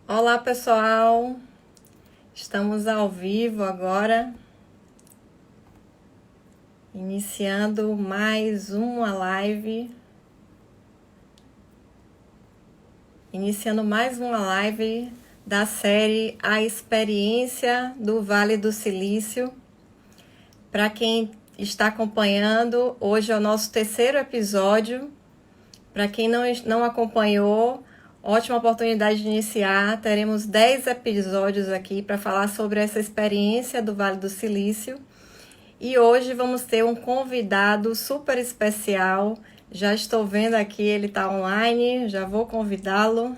Olá, pessoal. Estamos ao vivo agora, iniciando mais uma live. Iniciando mais uma live da série A Experiência do Vale do Silício. Para quem está acompanhando, hoje é o nosso terceiro episódio. Para quem não acompanhou, ótima oportunidade de iniciar. Teremos 10 episódios aqui para falar sobre essa experiência do Vale do Silício. E hoje vamos ter um convidado super especial. Já estou vendo aqui, ele está online. Já vou convidá-lo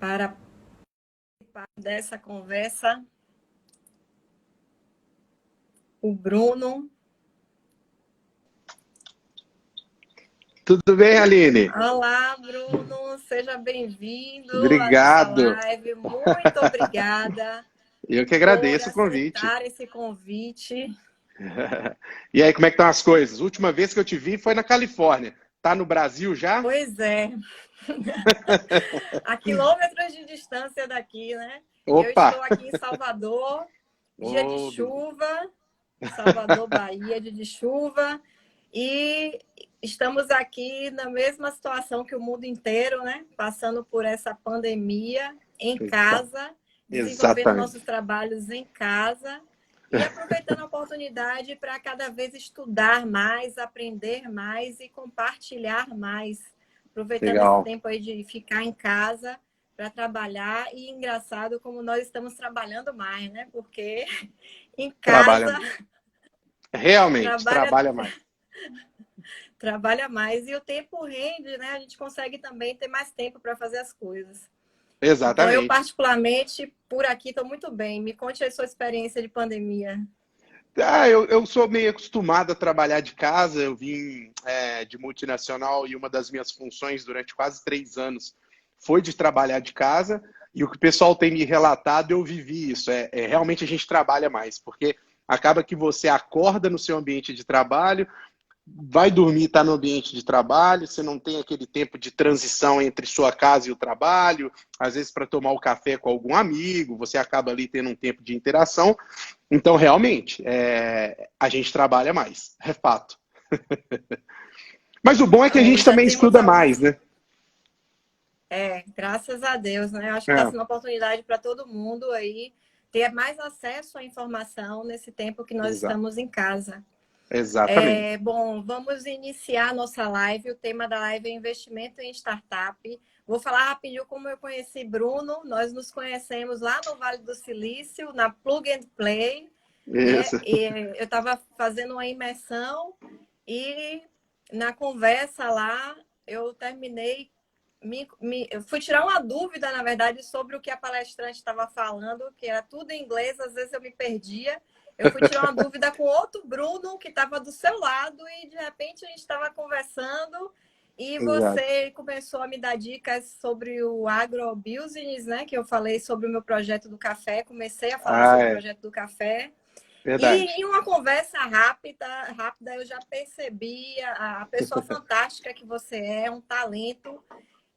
para participar dessa conversa. O Bruno. Tudo bem, Aline? Olá, Bruno. Seja bem-vindo à nossa Obrigado. live. Muito obrigada Eu que por agradeço o convite. aceitar esse convite. E aí, como é que estão as coisas? A última vez que eu te vi foi na Califórnia. Tá no Brasil já? Pois é, a quilômetros de distância daqui, né? Eu Opa! estou aqui em Salvador, dia de Oh, chuva, Salvador, Bahia, dia de chuva, e estamos aqui na mesma situação que o mundo inteiro, né? Passando por essa pandemia em exa- casa, desenvolvendo nossos exatamente. trabalhos em casa e aproveitando a oportunidade para cada vez estudar mais, aprender mais e compartilhar mais, aproveitando esse Legal. tempo aí de ficar em casa para trabalhar. E engraçado como nós estamos trabalhando mais, né? Porque em Trabalha casa mais. Realmente, trabalha trabalha mais. trabalha mais e o tempo rende, né? A gente consegue também ter mais tempo para fazer as coisas. Então, eu Exatamente. particularmente, por aqui, estou muito bem. Me conte a sua experiência de pandemia. Eu sou meio acostumado a trabalhar de casa. Eu vim de multinacional e uma das minhas funções durante quase 3 anos foi de trabalhar de casa. E o que o pessoal tem me relatado, eu vivi isso. Realmente a gente trabalha mais, porque acaba que você acorda no seu ambiente de trabalho, vai dormir, está no ambiente de trabalho, você não tem aquele tempo de transição entre sua casa e o trabalho, às vezes para tomar o café com algum amigo, você acaba ali tendo um tempo de interação. Então, realmente, a gente trabalha mais, é fato. Mas o bom é que a É, e gente já também temos estuda mais, alguns. né? Graças a Deus, né? Eu acho que está É, sendo uma oportunidade para todo mundo aí ter mais acesso à informação nesse tempo que nós exa estamos em casa. exatamente. Bom, vamos iniciar a nossa live. O tema da live é investimento em startup. Vou falar rapidinho como eu conheci Bruno. Nós nos conhecemos lá no Vale do Silício, na Plug and Play, né? Isso. E eu estava fazendo uma imersão e na conversa lá eu terminei eu fui tirar uma dúvida, na verdade, sobre o que a palestrante estava falando, que era tudo em inglês, às vezes eu me perdia. Eu fui tirar uma dúvida com outro Bruno que estava do seu lado e de repente a gente estava conversando e Exato. você começou a me dar dicas sobre o agrobusiness, né? Que eu falei sobre o meu projeto do café, comecei a falar Ah, sobre o é. projeto do café. E Verdade. em uma conversa rápida, eu já percebi a pessoa fantástica que você é, um talento,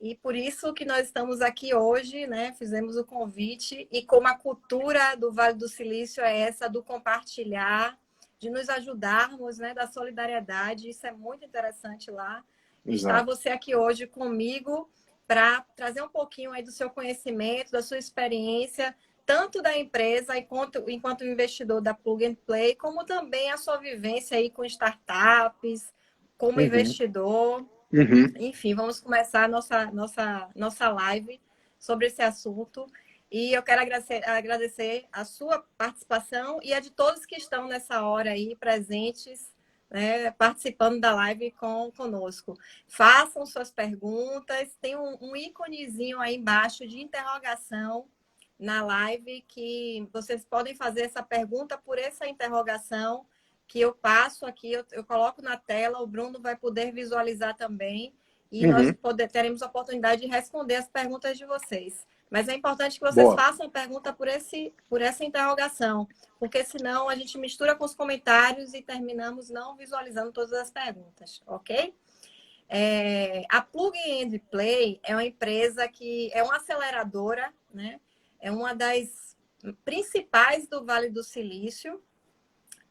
e por isso que nós estamos aqui hoje, né? Fizemos o convite e como a cultura do Vale do Silício é essa do compartilhar, de nos ajudarmos, né? Da solidariedade, isso é muito interessante lá. Está Exato. você aqui hoje comigo para trazer um pouquinho aí do seu conhecimento, da sua experiência, tanto da empresa enquanto investidor da Plug and Play, como também a sua vivência aí com startups, como Uhum. investidor. Uhum. Enfim, vamos começar a nossa live sobre esse assunto. E eu quero agradecer a sua participação e a de todos que estão nessa hora aí presentes, né, participando da live conosco. Façam suas perguntas, tem um íconezinho aí embaixo de interrogação na live que vocês podem fazer essa pergunta por essa interrogação que eu passo aqui, eu coloco na tela, o Bruno vai poder visualizar também e nós Uhum. teremos a oportunidade de responder as perguntas de vocês. Mas é importante que vocês Boa. façam a pergunta por essa interrogação, porque senão a gente mistura com os comentários e terminamos não visualizando todas as perguntas, ok? A Plug and Play é uma empresa que é uma aceleradora, né? É uma das principais do Vale do Silício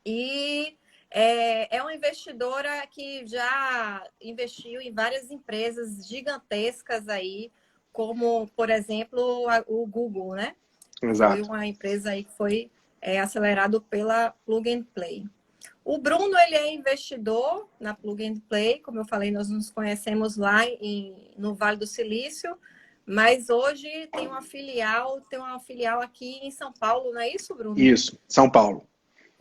e é uma investidora que já investiu em várias empresas gigantescas aí, como, por exemplo, o Google, né? Foi Exato. uma empresa aí que foi acelerado pela Plug and Play. O Bruno, ele é investidor na Plug and Play, como eu falei, nós nos conhecemos lá no Vale do Silício, mas hoje tem uma filial aqui em São Paulo, não é isso, Bruno? Isso, São Paulo.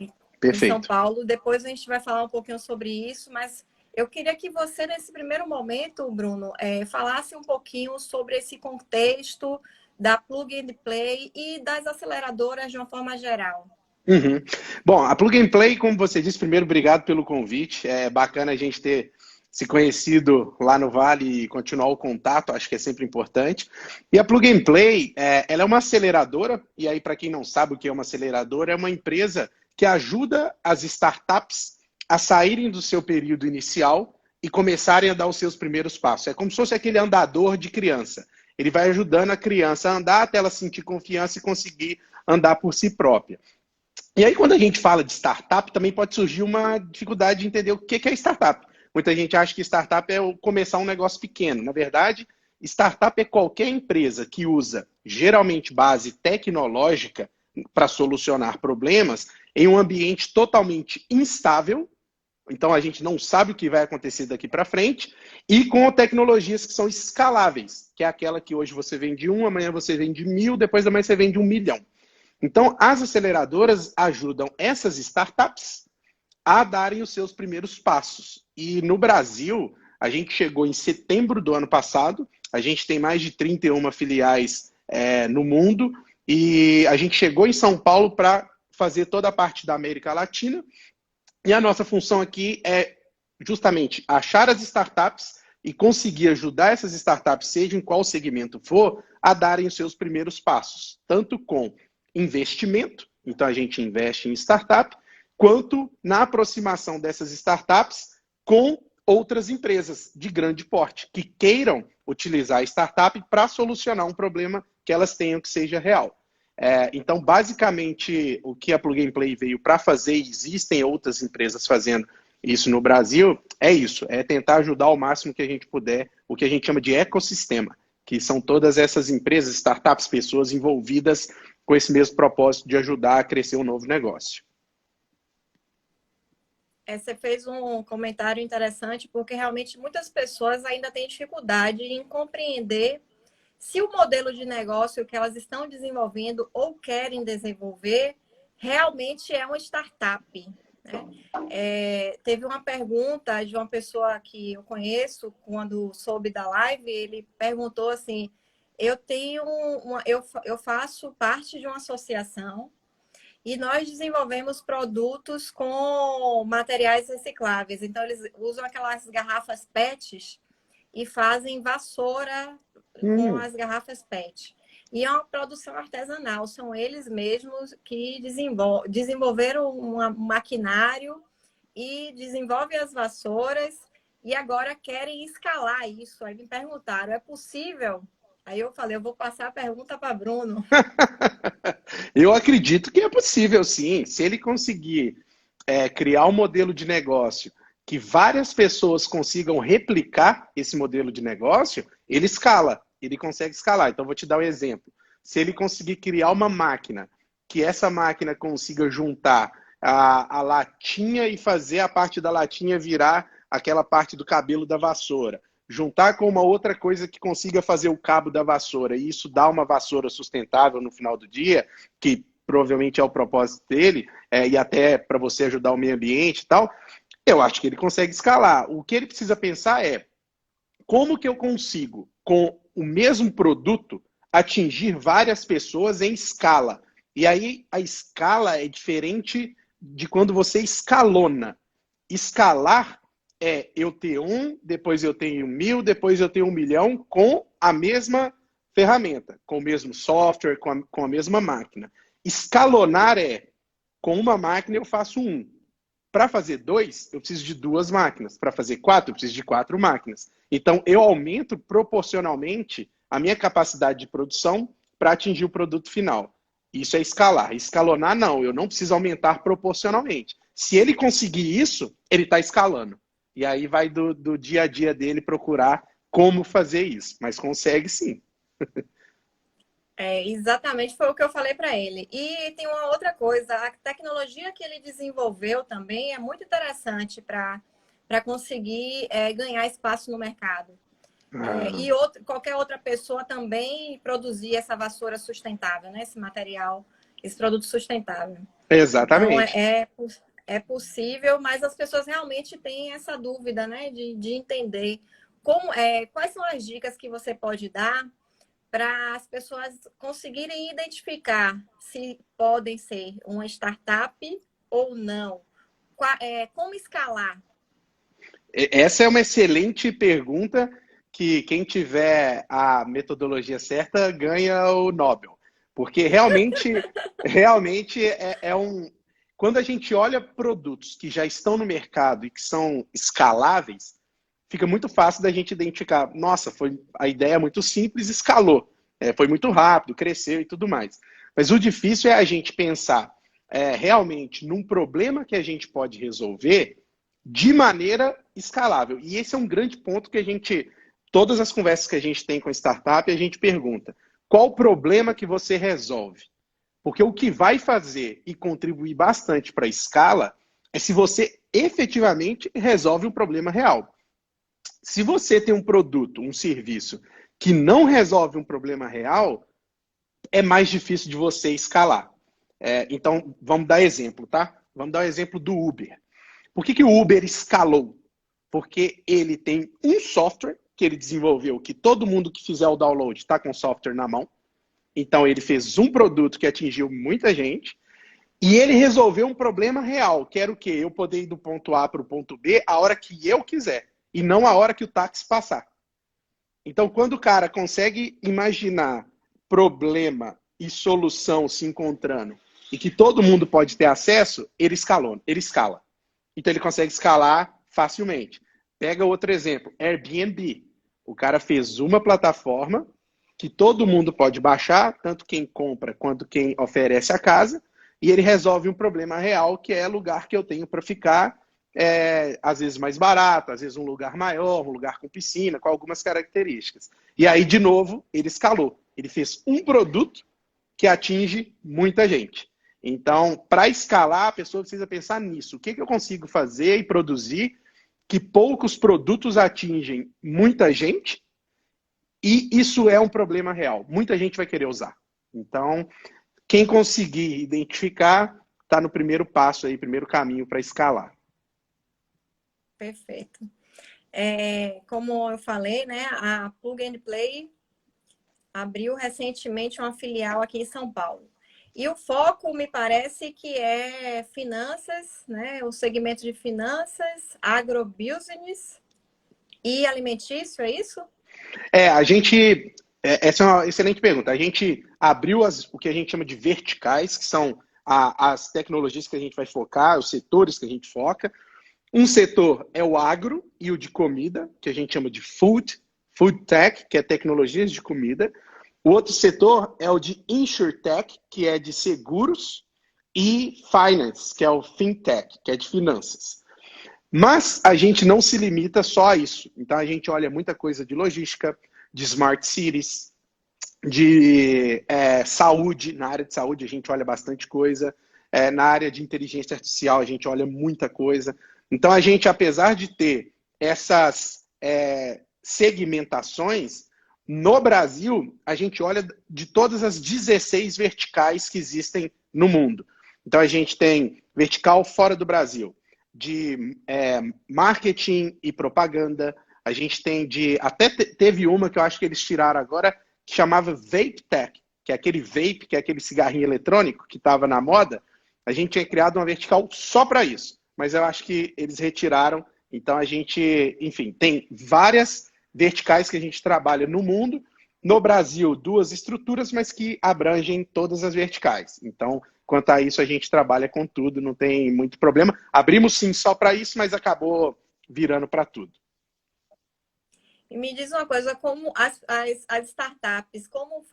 Em São Perfeito. Paulo. Depois a gente vai falar um pouquinho sobre isso, mas eu queria que você, nesse primeiro momento, Bruno, falasse um pouquinho sobre esse contexto da Plug and Play e das aceleradoras de uma forma geral. Uhum. Bom, a Plug and Play, como você disse, primeiro, obrigado pelo convite. É bacana a gente ter se conhecido lá no Vale e continuar o contato, acho que é sempre importante. E a Plug and Play, ela é uma aceleradora, e aí, para quem não sabe o que é uma aceleradora, é uma empresa que ajuda as startups a saírem do seu período inicial e começarem a dar os seus primeiros passos. É como se fosse aquele andador de criança. Ele vai ajudando a criança a andar até ela sentir confiança e conseguir andar por si própria. E aí, quando a gente fala de startup, também pode surgir uma dificuldade de entender o que é startup. Muita gente acha que startup é começar um negócio pequeno. Na verdade, startup é qualquer empresa que usa, geralmente, base tecnológica para solucionar problemas em um ambiente totalmente instável. Então, a gente não sabe o que vai acontecer daqui para frente. E com tecnologias que são escaláveis, que é aquela que hoje você vende 1, amanhã você vende 1000, depois da manhã você vende 1 milhão. Então, as aceleradoras ajudam essas startups a darem os seus primeiros passos. E no Brasil, a gente chegou em setembro do ano passado, a gente tem mais de 31 filiais no mundo, e a gente chegou em São Paulo para fazer toda a parte da América Latina, e a nossa função aqui é justamente achar as startups e conseguir ajudar essas startups, seja em qual segmento for, a darem os seus primeiros passos, tanto com investimento, então a gente investe em startup, quanto na aproximação dessas startups com outras empresas de grande porte que queiram utilizar a startup para solucionar um problema que elas tenham que seja real. Então, basicamente, o que a Plug and Play veio para fazer, e existem outras empresas fazendo isso no Brasil, é isso, é tentar ajudar ao máximo que a gente puder, o que a gente chama de ecossistema, que são todas essas empresas, startups, pessoas envolvidas com esse mesmo propósito de ajudar a crescer um novo negócio. Você fez um comentário interessante, porque realmente muitas pessoas ainda têm dificuldade em compreender se o modelo de negócio que elas estão desenvolvendo ou querem desenvolver realmente é uma startup. Né? Teve uma pergunta de uma pessoa que eu conheço, quando soube da live, ele perguntou assim, eu faço parte de uma associação e nós desenvolvemos produtos com materiais recicláveis. Então, eles usam aquelas garrafas PETs e fazem vassoura com as garrafas PET. E é uma produção artesanal. São eles mesmos que desenvolveram um maquinário e desenvolvem as vassouras e agora querem escalar isso. Aí me perguntaram, é possível? Aí eu falei, eu vou passar a pergunta para Bruno. Eu acredito que é possível, sim. Se ele conseguir criar um modelo de negócio que várias pessoas consigam replicar esse modelo de negócio, ele escala, ele consegue escalar. Então, vou te dar um exemplo. Se ele conseguir criar uma máquina, que essa máquina consiga juntar a latinha e fazer a parte da latinha virar aquela parte do cabelo da vassoura, juntar com uma outra coisa que consiga fazer o cabo da vassoura, e isso dá uma vassoura sustentável no final do dia, que provavelmente é o propósito dele, e até para você ajudar o meio ambiente e tal, eu acho que ele consegue escalar. O que ele precisa pensar é como que eu consigo, com o mesmo produto, atingir várias pessoas em escala. E aí a escala é diferente de quando você escalona. Escalar é eu ter depois eu tenho 1000, depois eu tenho 1 milhão com a mesma ferramenta, com o mesmo software, com a mesma máquina. Escalonar é, com uma máquina eu faço 1. para fazer 2, eu preciso de 2 máquinas. Para fazer 4, eu preciso de 4 máquinas. Então, eu aumento proporcionalmente a minha capacidade de produção para atingir o produto final. Isso é escalar. Escalonar, não. Eu não preciso aumentar proporcionalmente. Se ele conseguir isso, ele está escalando. E aí vai do dia a dia dele procurar como fazer isso. Mas consegue sim. Exatamente foi o que eu falei para ele. E tem uma outra coisa, a tecnologia que ele desenvolveu também é muito interessante para conseguir ganhar espaço no mercado. E qualquer outra pessoa também produzir essa vassoura sustentável, né? Esse material, esse produto sustentável. Exatamente. Então, é possível, mas as pessoas realmente têm essa dúvida, né? De entender quais são as dicas que você pode dar para as pessoas conseguirem identificar se podem ser uma startup ou não. Como escalar? Essa é uma excelente pergunta que quem tiver a metodologia certa ganha o Nobel. Porque realmente é um... Quando a gente olha produtos que já estão no mercado e que são escaláveis, fica muito fácil da gente identificar, nossa, a ideia é muito simples, escalou. Foi muito rápido, cresceu e tudo mais. Mas o difícil é a gente pensar realmente num problema que a gente pode resolver de maneira escalável. E esse é um grande ponto que todas as conversas que a gente tem com startup, a gente pergunta, qual o problema que você resolve? Porque o que vai fazer e contribuir bastante para a escala é se você efetivamente resolve um problema real. Se você tem um produto, um serviço que não resolve um problema real, é mais difícil de você escalar. Então, vamos dar exemplo, tá? Vamos dar o exemplo do Uber. Por que o Uber escalou? Porque ele tem um software que ele desenvolveu, que todo mundo que fizer o download está com o software na mão. Então, ele fez um produto que atingiu muita gente. E ele resolveu um problema real, que era o quê? Eu poder ir do ponto A para o ponto B a hora que eu quiser, e não a hora que o táxi passar. Então, quando o cara consegue imaginar problema e solução se encontrando, e que todo mundo pode ter acesso, ele escala. Então, ele consegue escalar facilmente. Pega outro exemplo, Airbnb. O cara fez uma plataforma que todo mundo pode baixar, tanto quem compra quanto quem oferece a casa, e ele resolve um problema real, que é lugar que eu tenho para ficar, às vezes mais barato, às vezes um lugar maior, um lugar com piscina, com algumas características. E aí, de novo, ele escalou. Ele fez um produto que atinge muita gente. Então, para escalar, a pessoa precisa pensar nisso. O que eu consigo fazer e produzir que poucos produtos atingem muita gente, e isso é um problema real. Muita gente vai querer usar. Então, quem conseguir identificar, está no primeiro passo aí, primeiro caminho para escalar. Perfeito. Como eu falei, né, a Plug and Play abriu recentemente uma filial aqui em São Paulo. E o foco, me parece, que é finanças, né, o segmento de finanças, agrobusiness e alimentício, é isso? Essa é uma excelente pergunta. A gente abriu o que a gente chama de verticais, que são as tecnologias que a gente vai focar, os setores que a gente foca. Um setor é o agro e o de comida, que a gente chama de food tech, que é tecnologias de comida. O outro setor é o de insurtech, que é de seguros, e finance, que é o fintech, que é de finanças. Mas a gente não se limita só a isso. Então a gente olha muita coisa de logística, de smart cities, de saúde. Na área de saúde a gente olha bastante coisa. Na área de inteligência artificial a gente olha muita coisa. Então a gente, apesar de ter essas segmentações, no Brasil a gente olha de todas as 16 verticais que existem no mundo. Então a gente tem vertical fora do Brasil, de marketing e propaganda. A gente tem até teve uma que eu acho que eles tiraram agora, que chamava Vape Tech, que é aquele vape, que é aquele cigarrinho eletrônico que estava na moda. A gente tinha criado uma vertical só para isso, mas eu acho que eles retiraram. Então a gente, enfim, tem várias verticais que a gente trabalha no mundo, No Brasil, duas estruturas, mas que abrangem todas as verticais. Então, quanto a isso, a gente trabalha com tudo, não tem muito problema. Abrimos sim só para isso, mas acabou virando para tudo. E me diz uma coisa, como as startups, como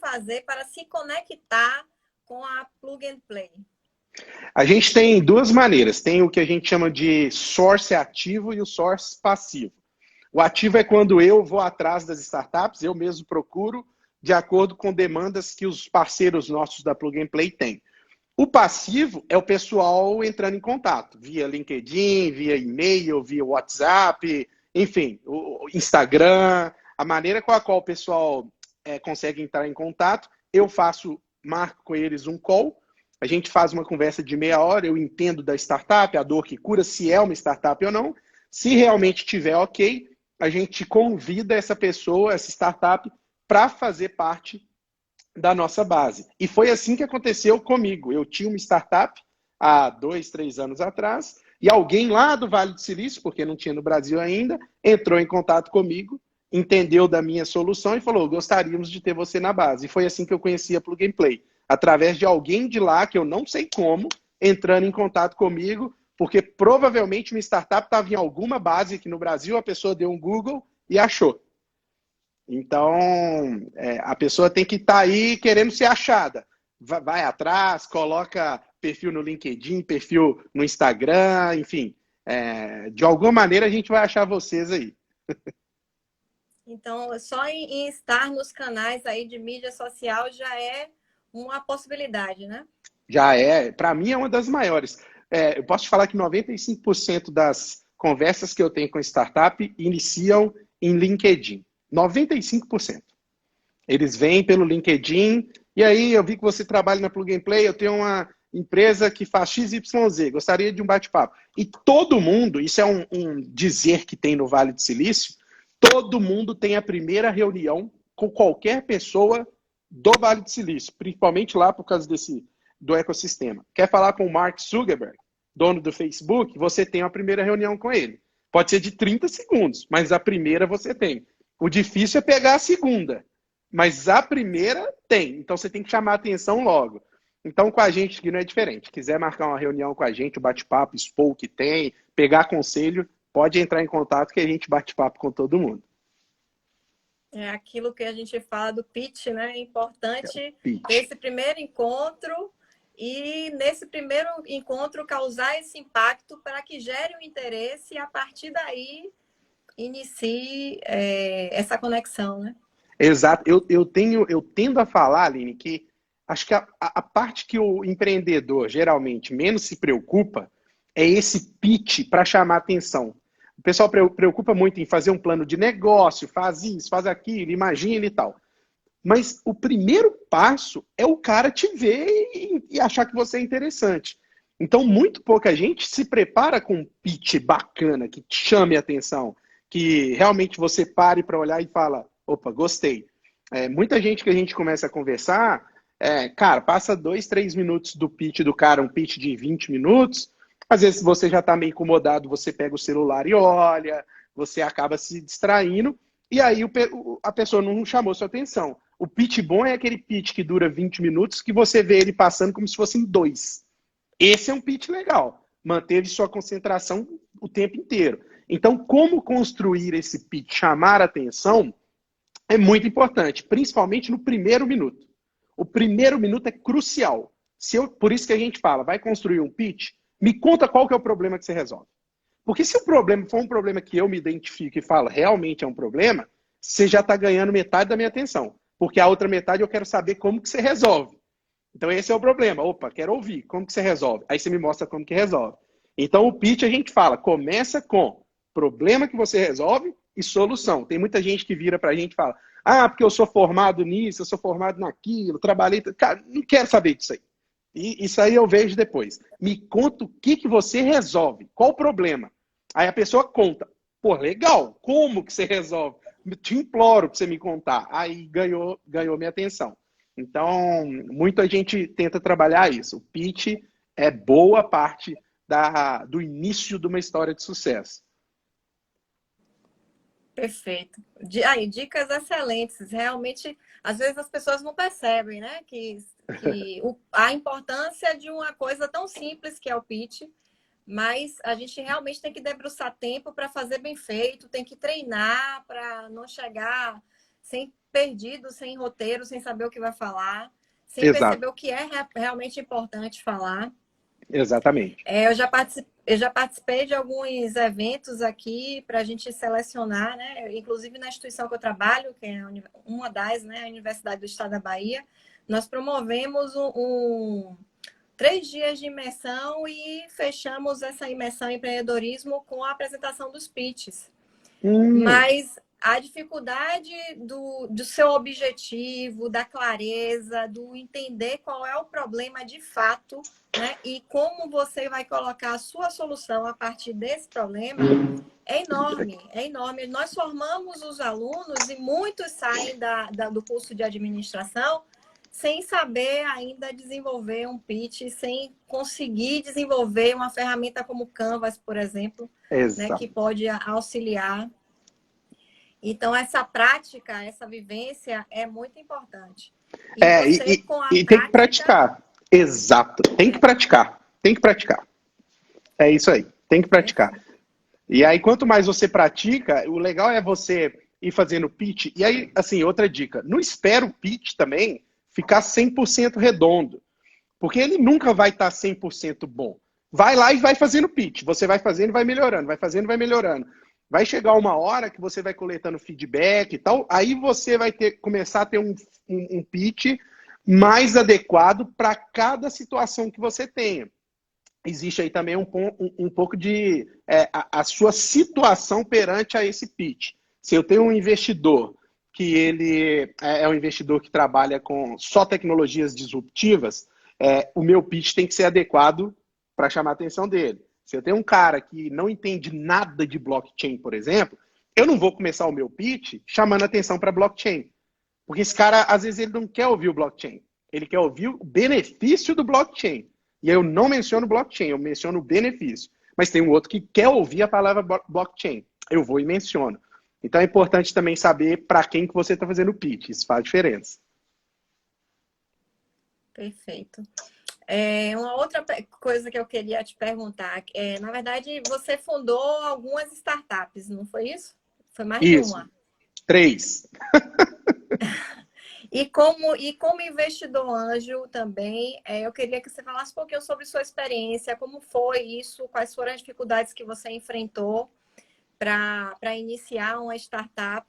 fazer para se conectar com a Plug and Play? A gente tem duas maneiras. Tem o que a gente chama de source ativo e o source passivo. O ativo é quando eu vou atrás das startups, eu mesmo procuro, de acordo com demandas que os parceiros nossos da Plug and Play têm. O passivo é o pessoal entrando em contato, via LinkedIn, via e-mail, via WhatsApp, enfim, o Instagram, a maneira com a qual o pessoal consegue entrar em contato, eu marco com eles um call, a gente faz uma conversa de meia hora, eu entendo da startup, a dor que cura, se é uma startup ou não. Se realmente tiver ok, a gente convida essa pessoa, essa startup, para fazer parte da nossa base. E foi assim que aconteceu comigo. Eu tinha uma startup há 2, 3 anos atrás, e alguém lá do Vale do Silício, porque não tinha no Brasil ainda, entrou em contato comigo, entendeu da minha solução e falou, gostaríamos de ter você na base. E foi assim que eu conheci a Plug and Play, através de alguém de lá, que eu não sei como, entrando em contato comigo, porque provavelmente uma startup estava em alguma base aqui no Brasil, a pessoa deu um Google e achou. Então, a pessoa tem que estar aí querendo ser achada. Vai atrás, coloca perfil no LinkedIn, perfil no Instagram, enfim. De alguma maneira a gente vai achar vocês aí. Então, só em estar nos canais aí de mídia social já é uma possibilidade, né? Já para mim é uma das maiores. Eu posso te falar que 95% das conversas que eu tenho com startup iniciam em LinkedIn. 95%. Eles vêm pelo LinkedIn, e aí eu vi que você trabalha na Plug and Play, eu tenho uma empresa que faz XYZ, gostaria de um bate-papo. E todo mundo, isso é um dizer que tem no Vale do Silício, todo mundo tem a primeira reunião com qualquer pessoa do Vale do Silício, principalmente lá por causa do ecossistema. Quer falar com o Mark Zuckerberg, dono do Facebook? Você tem a primeira reunião com ele. Pode ser de 30 segundos, mas a primeira você tem. O difícil é pegar a segunda, mas a primeira tem. Então você tem que chamar a atenção logo. Então com a gente que não é diferente. Quiser marcar uma reunião com a gente, o bate-papo, expor o que tem, pegar conselho, pode entrar em contato que a gente bate papo com todo mundo. É aquilo que a gente fala do pitch, né? É importante pitch. ter esse primeiro encontro e nesse primeiro encontro causar esse impacto para que gere um interesse e a partir daí inicie essa conexão, né? Exato. Eu tendo a falar, Aline, que acho que a parte que o empreendedor geralmente menos se preocupa é esse pitch para chamar atenção. O pessoal preocupa muito em fazer um plano de negócio, faz isso, faz aquilo, imagina e tal. Mas o primeiro passo é o cara te ver e achar que você é interessante. Então, muito pouca gente se prepara com um pitch bacana, que te chame a atenção, que realmente você pare para olhar e fala, opa, gostei. Muita gente que a gente começa a conversar, cara, passa 2, 3 minutos do pitch do cara, um pitch de 20 minutos, às vezes você já está meio incomodado, você pega o celular e olha, você acaba se distraindo, e aí a pessoa não chamou sua atenção. O pitch bom é aquele pitch que dura 20 minutos, que você vê ele passando como se fossem 2. Esse é um pitch legal. Manteve sua concentração o tempo inteiro. Então, como construir esse pitch, chamar a atenção, é muito importante, principalmente no primeiro minuto. O primeiro minuto é crucial. Por isso que a gente fala, vai construir um pitch, me conta qual que é o problema que você resolve. Porque se o problema for um problema que eu me identifico e falo, realmente é um problema, você já está ganhando metade da minha atenção. Porque a outra metade eu quero saber como que você resolve. Então esse é o problema. Opa, quero ouvir. Como que você resolve? Aí você me mostra como que resolve. Então o pitch a gente fala, começa com problema que você resolve e solução. Tem muita gente que vira pra gente e fala, porque eu sou formado nisso, eu sou formado naquilo, trabalhei... Cara, não quero saber disso aí. E isso aí eu vejo depois. Me conta o que você resolve. Qual o problema? Aí a pessoa conta. Pô, legal. Como que você resolve? Te imploro para você me contar. Aí ganhou minha atenção. Então, muita gente tenta trabalhar isso. O pitch é boa parte do início de uma história de sucesso. Perfeito. Aí, dicas excelentes. Realmente, às vezes as pessoas não percebem, né? A importância de uma coisa tão simples que é o pitch, mas a gente realmente tem que debruçar tempo para fazer bem feito, tem que treinar para não chegar sem perdido, sem roteiro, sem saber o que vai falar, sem Exato, perceber o que é realmente importante falar. exatamente. Eu já participei de alguns eventos aqui para a gente selecionar, né? Inclusive na instituição que eu trabalho, que é uma das, né? A Universidade do Estado da Bahia, nós promovemos 3 dias de imersão e fechamos essa imersão em empreendedorismo com a apresentação dos pitches. Hum, Mas a dificuldade do seu objetivo, da clareza, do entender qual é o problema de fato, né? E como você vai colocar a sua solução a partir desse problema é enorme, é enorme. Nós formamos os alunos e muitos saem do curso de administração sem saber ainda desenvolver um pitch, sem conseguir desenvolver uma ferramenta como Canvas, por exemplo, né, que exato. pode auxiliar. Então, essa prática, essa vivência é muito importante. E É, você, com a e tem que prática, praticar. Exato. Tem que praticar. Tem que praticar. É isso aí. Tem que praticar. perfeito. E aí, quanto mais você pratica, o legal é você ir fazendo pitch. E aí, assim, outra dica: não espera o pitch também ficar 100% redondo, porque ele nunca vai estar 100% bom. Vai lá e vai fazendo pitch. Você vai fazendo e vai melhorando, vai fazendo e vai melhorando. Vai chegar uma hora que você vai coletando feedback e tal, aí você vai começar a ter um pitch mais adequado para cada situação que você tenha. Existe aí também um pouco de a sua situação perante a esse pitch. Se eu tenho um investidor que ele é um investidor que trabalha com só tecnologias disruptivas, o meu pitch tem que ser adequado para chamar a atenção dele. Se eu tenho um cara que não entende nada de blockchain, por exemplo, eu não vou começar o meu pitch chamando atenção para blockchain. Porque esse cara, às vezes, ele não quer ouvir o blockchain. Ele quer ouvir o benefício do blockchain. E eu não menciono blockchain, eu menciono o benefício. Mas tem um outro que quer ouvir a palavra blockchain. Eu vou e menciono. Então é importante também saber para quem que você está fazendo o pitch. Isso faz diferença. Perfeito. Uma outra coisa que eu queria te perguntar, na verdade, você fundou algumas startups, não foi isso? Foi mais de Isso. uma. 3. E como investidor anjo também, eu queria que você falasse um pouquinho sobre sua experiência, como foi isso, quais foram as dificuldades que você enfrentou para iniciar uma startup,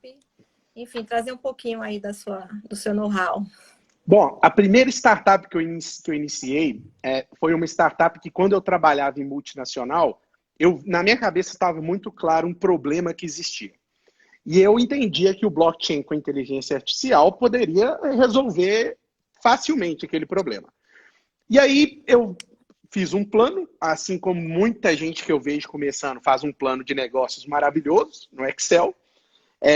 enfim, trazer um pouquinho aí do seu know-how. Bom, a primeira startup que eu iniciei foi uma startup que, quando eu trabalhava em multinacional, na minha cabeça estava muito claro um problema que existia. E eu entendia que o blockchain com inteligência artificial poderia resolver facilmente aquele problema. E aí eu fiz um plano, assim como muita gente que eu vejo começando faz um plano de negócios maravilhoso no Excel,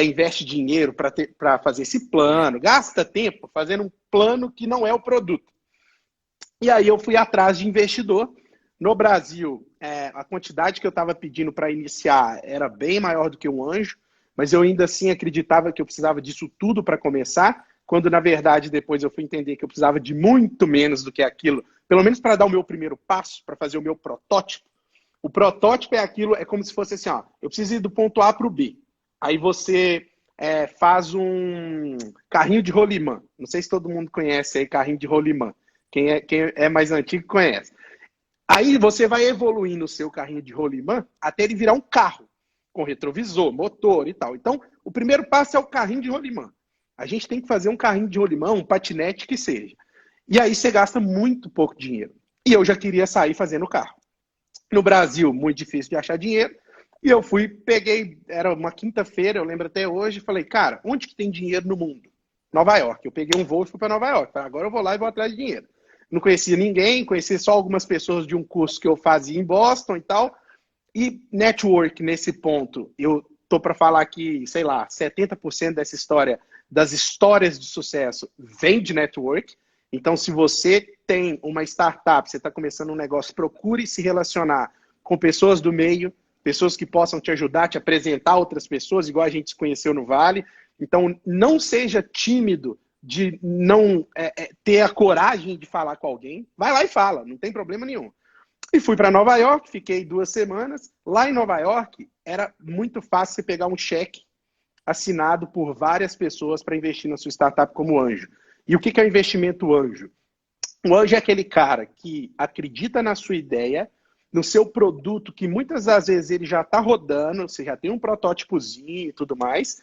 investe dinheiro para fazer esse plano, gasta tempo fazendo um plano que não é o produto. E aí eu fui atrás de investidor. No Brasil, a quantidade que eu estava pedindo para iniciar era bem maior do que um anjo, mas eu ainda assim acreditava que eu precisava disso tudo para começar, quando na verdade depois eu fui entender que eu precisava de muito menos do que aquilo, pelo menos para dar o meu primeiro passo, para fazer o meu protótipo. O protótipo é como se fosse assim, ó, eu preciso ir do ponto A para o B. Aí você faz um carrinho de rolimã. Não sei se todo mundo conhece aí carrinho de rolimã. Quem é mais antigo conhece. Aí você vai evoluindo o seu carrinho de rolimã até ele virar um carro, com retrovisor, motor e tal. Então, o primeiro passo é o carrinho de rolimã. A gente tem que fazer um carrinho de rolimã, um patinete que seja. E aí você gasta muito pouco dinheiro. E eu já queria sair fazendo o carro. No Brasil, muito difícil de achar dinheiro. E eu peguei, era uma quinta-feira, eu lembro até hoje, falei, cara, onde que tem dinheiro no mundo? Nova York. Eu peguei um voo e fui para Nova York. Falei, agora eu vou lá e vou atrás de dinheiro. Não conhecia ninguém, conheci só algumas pessoas de um curso que eu fazia em Boston e tal. E network nesse ponto, eu tô para falar que, sei lá, 70% dessa história, das histórias de sucesso, vem de network. Então, se você tem uma startup, você está começando um negócio, procure se relacionar com pessoas do meio, pessoas que possam te ajudar, te apresentar outras pessoas, igual a gente se conheceu no Vale. Então, não seja tímido de não ter a coragem de falar com alguém. Vai lá e fala, não tem problema nenhum. E fui para Nova York, fiquei 2 semanas. Lá em Nova York, era muito fácil você pegar um cheque assinado por várias pessoas para investir na sua startup como anjo. E o que é o investimento anjo? O anjo é aquele cara que acredita na sua ideia, no seu produto, que muitas das vezes ele já está rodando, você já tem um protótipozinho e tudo mais,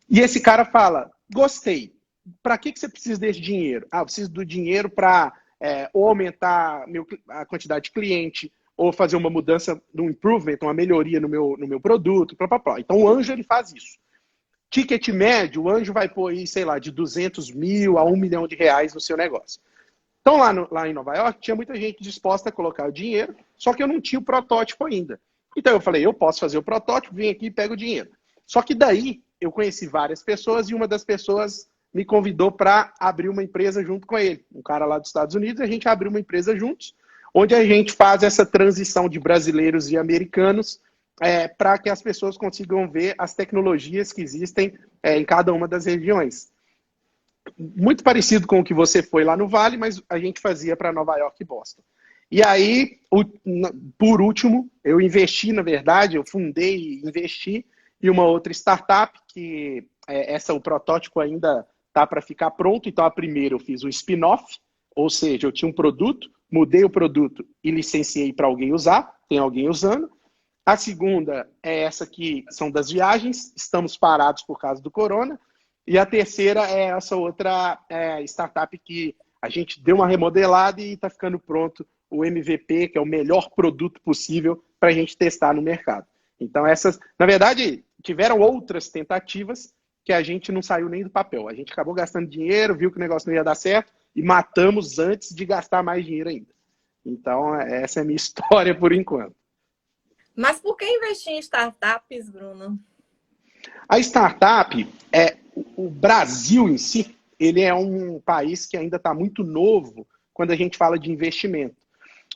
e esse cara fala, gostei, para que você precisa desse dinheiro? Ah, eu preciso do dinheiro para ou aumentar a quantidade de cliente, ou fazer uma mudança, um improvement, uma melhoria no meu produto, blá, blá, blá. Então o anjo ele faz isso. Ticket médio, o anjo vai pôr aí, sei lá, de 200 mil a 1 milhão de reais no seu negócio. Então, lá em Nova York, tinha muita gente disposta a colocar o dinheiro, só que eu não tinha o protótipo ainda. Então, eu falei, eu posso fazer o protótipo, vim aqui e pego o dinheiro. Só que daí, eu conheci várias pessoas e uma das pessoas me convidou para abrir uma empresa junto com ele. Um cara lá dos Estados Unidos, a gente abriu uma empresa juntos, onde a gente faz essa transição de brasileiros e americanos para que as pessoas consigam ver as tecnologias que existem em cada uma das regiões. Muito parecido com o que você foi lá no Vale, mas a gente fazia para Nova York e Boston. E aí, por último, eu investi, na verdade, eu fundei e investi em uma outra startup, que o protótipo ainda está para ficar pronto. Então, a primeira eu fiz um spin-off, ou seja, eu tinha um produto, mudei o produto e licenciei para alguém usar, tem alguém usando. A segunda é essa que são das viagens, estamos parados por causa do corona. E a terceira é essa outra startup que a gente deu uma remodelada e está ficando pronto o MVP, que é o melhor produto possível para a gente testar no mercado. Então, essas, na verdade, tiveram outras tentativas que a gente não saiu nem do papel. A gente acabou gastando dinheiro, viu que o negócio não ia dar certo e matamos antes de gastar mais dinheiro ainda. Então, essa é a minha história por enquanto. Mas por que investir em startups, Bruno? A startup, o Brasil em si, ele é um país que ainda está muito novo quando a gente fala de investimento.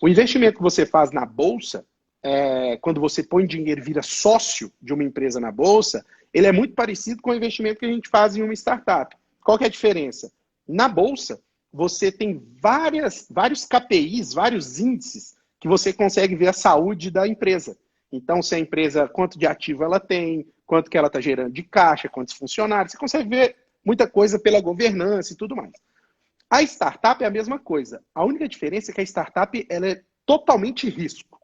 O investimento que você faz na Bolsa, quando você põe dinheiro e vira sócio de uma empresa na Bolsa, ele é muito parecido com o investimento que a gente faz em uma startup. Qual que é a diferença? Na Bolsa, você tem vários KPIs, vários índices, que você consegue ver a saúde da empresa. Então, se a empresa, quanto de ativo ela tem, quanto que ela está gerando de caixa, quantos funcionários, você consegue ver muita coisa pela governança e tudo mais. A startup é a mesma coisa. A única diferença é que a startup ela é totalmente risco.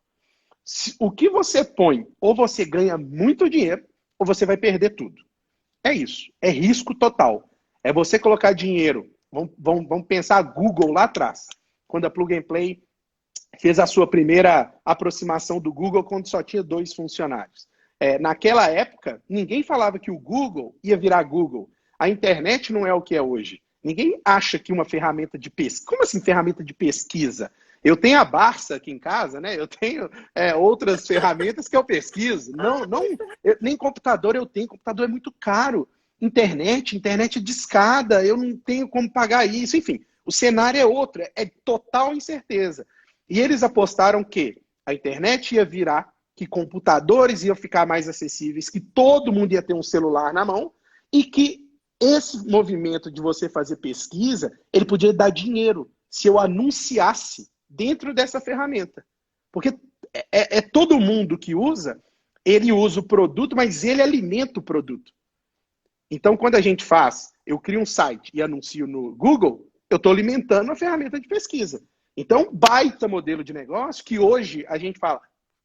O que você põe, ou você ganha muito dinheiro, ou você vai perder tudo. É isso. É risco total. É você colocar dinheiro. Vamos pensar a Google lá atrás, quando a Plug and Play fez a sua primeira aproximação do Google quando só tinha 2 funcionários. Naquela época, ninguém falava que o Google ia virar Google. A internet não é o que é hoje. Ninguém acha que uma ferramenta de pesquisa... Como assim ferramenta de pesquisa? Eu tenho a Barça aqui em casa, né? Eu tenho outras ferramentas que eu pesquiso. Nem computador eu tenho. Computador é muito caro. Internet é de escada. Eu não tenho como pagar isso. Enfim, o cenário é outro. É total incerteza. E eles apostaram que a internet ia virar, que computadores iam ficar mais acessíveis, que todo mundo ia ter um celular na mão e que esse movimento de você fazer pesquisa, ele podia dar dinheiro se eu anunciasse dentro dessa ferramenta. Porque todo mundo que usa, ele usa o produto, mas ele alimenta o produto. Então, quando a gente eu crio um site e anuncio no Google, eu estou alimentando a ferramenta de pesquisa. Então, baita modelo de negócio que hoje a gente fala,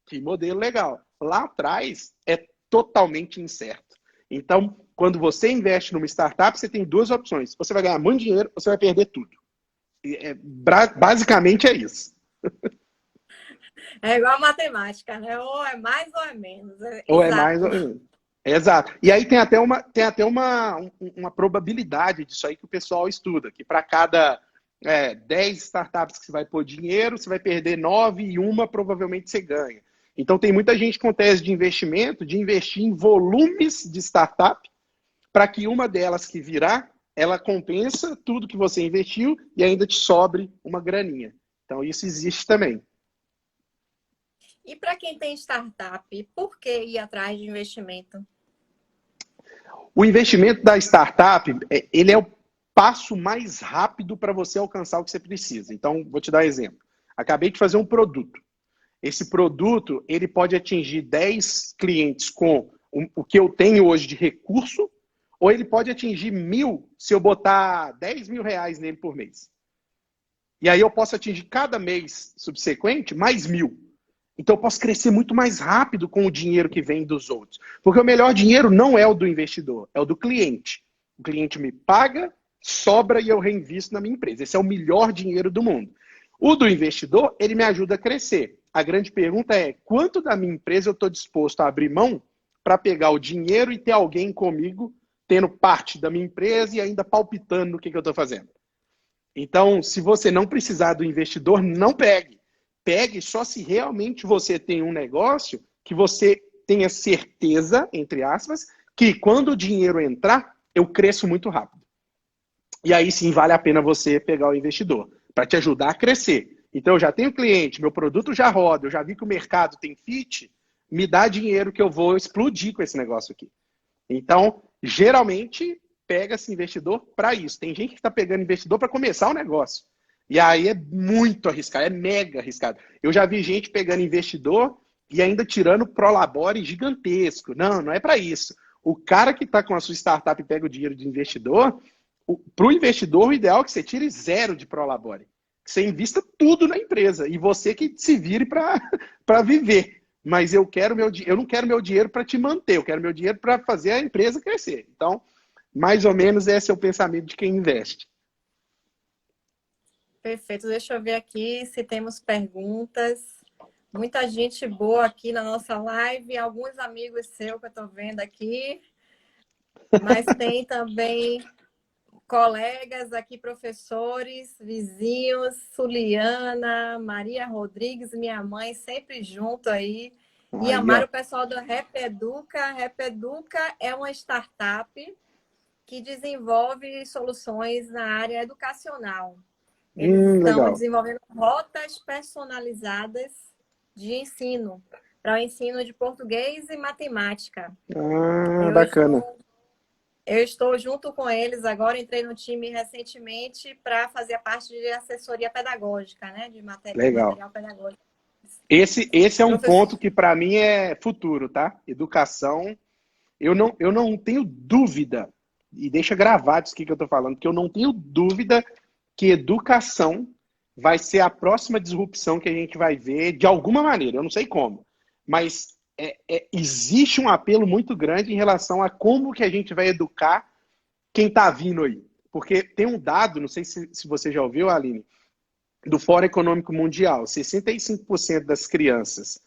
que modelo legal. Lá atrás é totalmente incerto. Então, quando você investe numa startup, você tem 2 opções. Você vai ganhar muito dinheiro ou você vai perder tudo. Basicamente é isso. É igual a matemática, né? Ou é mais ou é menos. Ou é mais ou menos. Exato. E aí tem até uma probabilidade disso aí que o pessoal estuda, que para cada 10 startups que você vai pôr dinheiro, você vai perder 9 e uma provavelmente você ganha. Então tem muita gente com tese de investimento, de investir em volumes de startup, para que uma delas que virar, ela compensa tudo que você investiu e ainda te sobre uma graninha. Então isso existe também. E para quem tem startup, por que ir atrás de investimento? O investimento da startup, ele é o passo mais rápido para você alcançar o que você precisa. Então, vou te dar um exemplo. Acabei de fazer um produto. Esse produto, ele pode atingir 10 clientes com o que eu tenho hoje de recurso, ou ele pode atingir 1.000 se eu botar 10 mil reais nele por mês. E aí eu posso atingir cada mês subsequente mais 1.000. Então eu posso crescer muito mais rápido com o dinheiro que vem dos outros. Porque o melhor dinheiro não é o do investidor, é o do cliente. O cliente me paga, sobra e eu reinvisto na minha empresa. Esse é o melhor dinheiro do mundo. O do investidor, ele me ajuda a crescer. A grande pergunta é, quanto da minha empresa eu estou disposto a abrir mão para pegar o dinheiro e ter alguém comigo tendo parte da minha empresa e ainda palpitando no que eu estou fazendo? Então, se você não precisar do investidor, não pegue. Pegue só se realmente você tem um negócio que você tenha certeza, entre aspas, que quando o dinheiro entrar, eu cresço muito rápido. E aí sim vale a pena você pegar o investidor, para te ajudar a crescer. Então, eu já tenho cliente, meu produto já roda, eu já vi que o mercado tem fit, me dá dinheiro que eu vou explodir com esse negócio aqui. Então, geralmente, pega-se investidor para isso. Tem gente que está pegando investidor para começar o negócio. E aí é muito arriscado, é mega arriscado. Eu já vi gente pegando investidor e ainda tirando prolabore gigantesco. Não, não é para isso. O cara que está com a sua startup e pega o dinheiro de investidor, para o investidor, o ideal é que você tire zero de prolabore. Que você invista tudo na empresa. E você que se vire para viver. Mas eu não quero meu dinheiro para te manter, eu quero meu dinheiro para fazer a empresa crescer. Então, mais ou menos esse é o pensamento de quem investe. Perfeito. Deixa eu ver aqui se temos perguntas. Muita gente boa aqui na nossa live, alguns amigos seus que eu estou vendo aqui, mas tem também colegas aqui, professores, vizinhos, Suliana, Maria Rodrigues, minha mãe, sempre junto aí. E Aí, amar ó. o pessoal do Repeduca. Repeduca é uma startup que desenvolve soluções na área educacional. Eles estão Legal. desenvolvendo rotas personalizadas de ensino, para o ensino de português e matemática. Ah, Eu bacana. estou, eu estou junto com eles agora, entrei no time recentemente para fazer a parte de assessoria pedagógica, né? De Legal. material pedagógico. Esse é um Professor, ponto que para mim é futuro, tá? Educação. Eu não tenho dúvida, e deixa gravado isso que eu estou falando, que eu não tenho dúvida que educação vai ser a próxima disrupção que a gente vai ver de alguma maneira, eu não sei como, mas existe um apelo muito grande em relação a como que a gente vai educar quem está vindo aí. Porque tem um dado, não sei se você já ouviu, Aline, do Fórum Econômico Mundial, 65% das crianças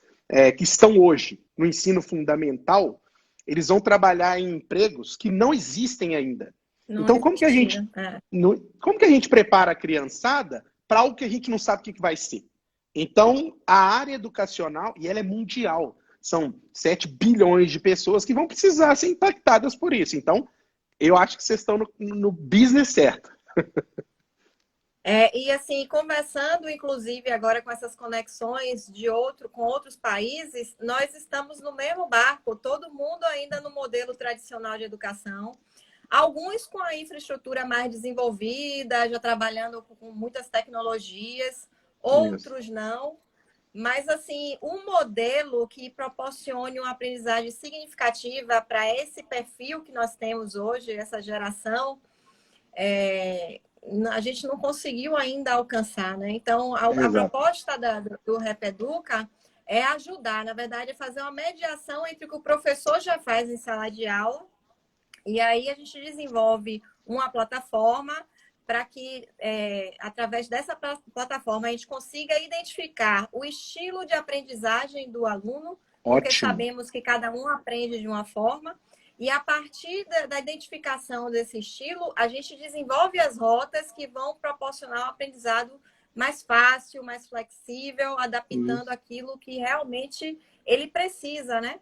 que estão hoje no ensino fundamental, eles vão trabalhar em empregos que não existem ainda. não Então, como que a gente, existia. É. como que a gente prepara a criançada para algo que a gente não sabe o que vai ser? Então, a área educacional, e ela é mundial, são 7 bilhões de pessoas que vão precisar ser impactadas por isso. Então, eu acho que vocês estão no business certo. E assim, conversando, inclusive, agora com essas conexões com outros países, nós estamos no mesmo barco, todo mundo ainda no modelo tradicional de educação, alguns com a infraestrutura mais desenvolvida, já trabalhando com muitas tecnologias, Isso. outros não. Mas, assim, um modelo que proporcione uma aprendizagem significativa para esse perfil que nós temos hoje, essa geração, a gente não conseguiu ainda alcançar, né? Então, a Exato. proposta do Repeduca é ajudar, na verdade, é fazer uma mediação entre o que o professor já faz em sala de aula, e aí a gente desenvolve uma plataforma para que, através dessa plataforma, a gente consiga identificar o estilo de aprendizagem do aluno, porque Ótimo. sabemos que cada um aprende de uma forma, e a partir da identificação desse estilo, a gente desenvolve as rotas que vão proporcionar um aprendizado mais fácil, mais flexível, adaptando Isso. aquilo que realmente ele precisa, né?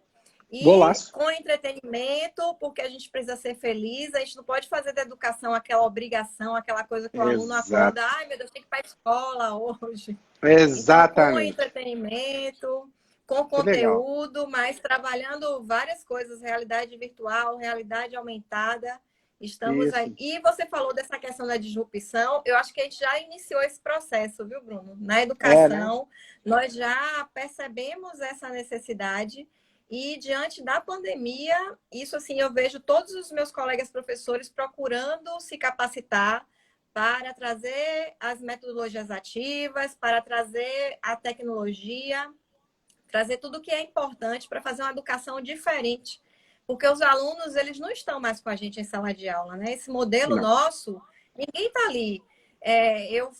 E Golaço. com entretenimento, porque a gente precisa ser feliz, a gente não pode fazer da educação aquela obrigação, aquela coisa que o aluno acorda, Exato. ai meu Deus, tem que ir para a escola hoje. Então, com Exatamente. entretenimento, com Que legal. conteúdo, mas trabalhando várias coisas, realidade virtual, realidade aumentada. Estamos aí. Isso. E você falou dessa questão da disrupção, eu acho que a gente já iniciou esse processo, viu, Bruno? Na É, né? educação, nós já percebemos essa necessidade. E diante da pandemia, isso assim, eu vejo todos os meus colegas professores procurando se capacitar para trazer as metodologias ativas, para trazer a tecnologia, trazer tudo o que é importante para fazer uma educação diferente. Porque os alunos, eles não estão mais com a gente em sala de aula, né? Esse modelo Não. nosso, ninguém está ali. Eu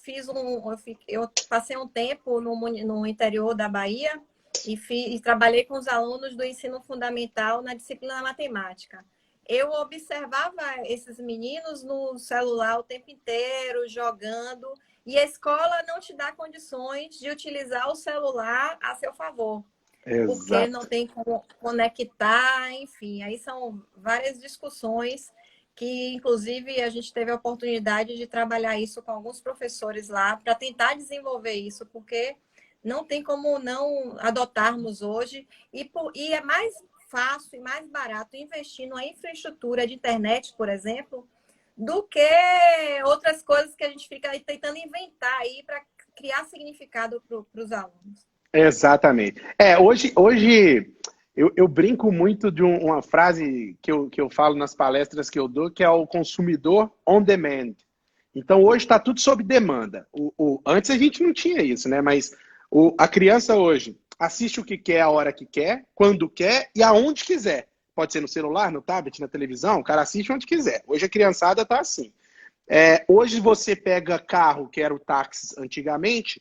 passei um tempo no interior da Bahia e trabalhei com os alunos do ensino fundamental na disciplina matemática. Eu observava esses meninos no celular o tempo inteiro, jogando, e a escola não te dá condições de utilizar o celular a seu favor, porque não Exato. tem como conectar, enfim. Aí são várias discussões que, inclusive, a gente teve a oportunidade de trabalhar isso com alguns professores lá para tentar desenvolver isso, porque não tem como não adotarmos hoje. E é mais fácil e mais barato investir numa infraestrutura de internet, por exemplo, do que outras coisas que a gente fica aí tentando inventar aí para criar significado para os alunos. Exatamente. Hoje eu brinco muito de uma frase que eu falo nas palestras que eu dou, que é o consumidor on demand. Então, hoje está tudo sob demanda. Antes a gente não tinha isso, né? Mas a criança hoje assiste o que quer, a hora que quer, quando quer e aonde quiser. Pode ser no celular, no tablet, na televisão, o cara assiste onde quiser. Hoje a criançada está assim. Hoje você pega carro, que era o táxi antigamente,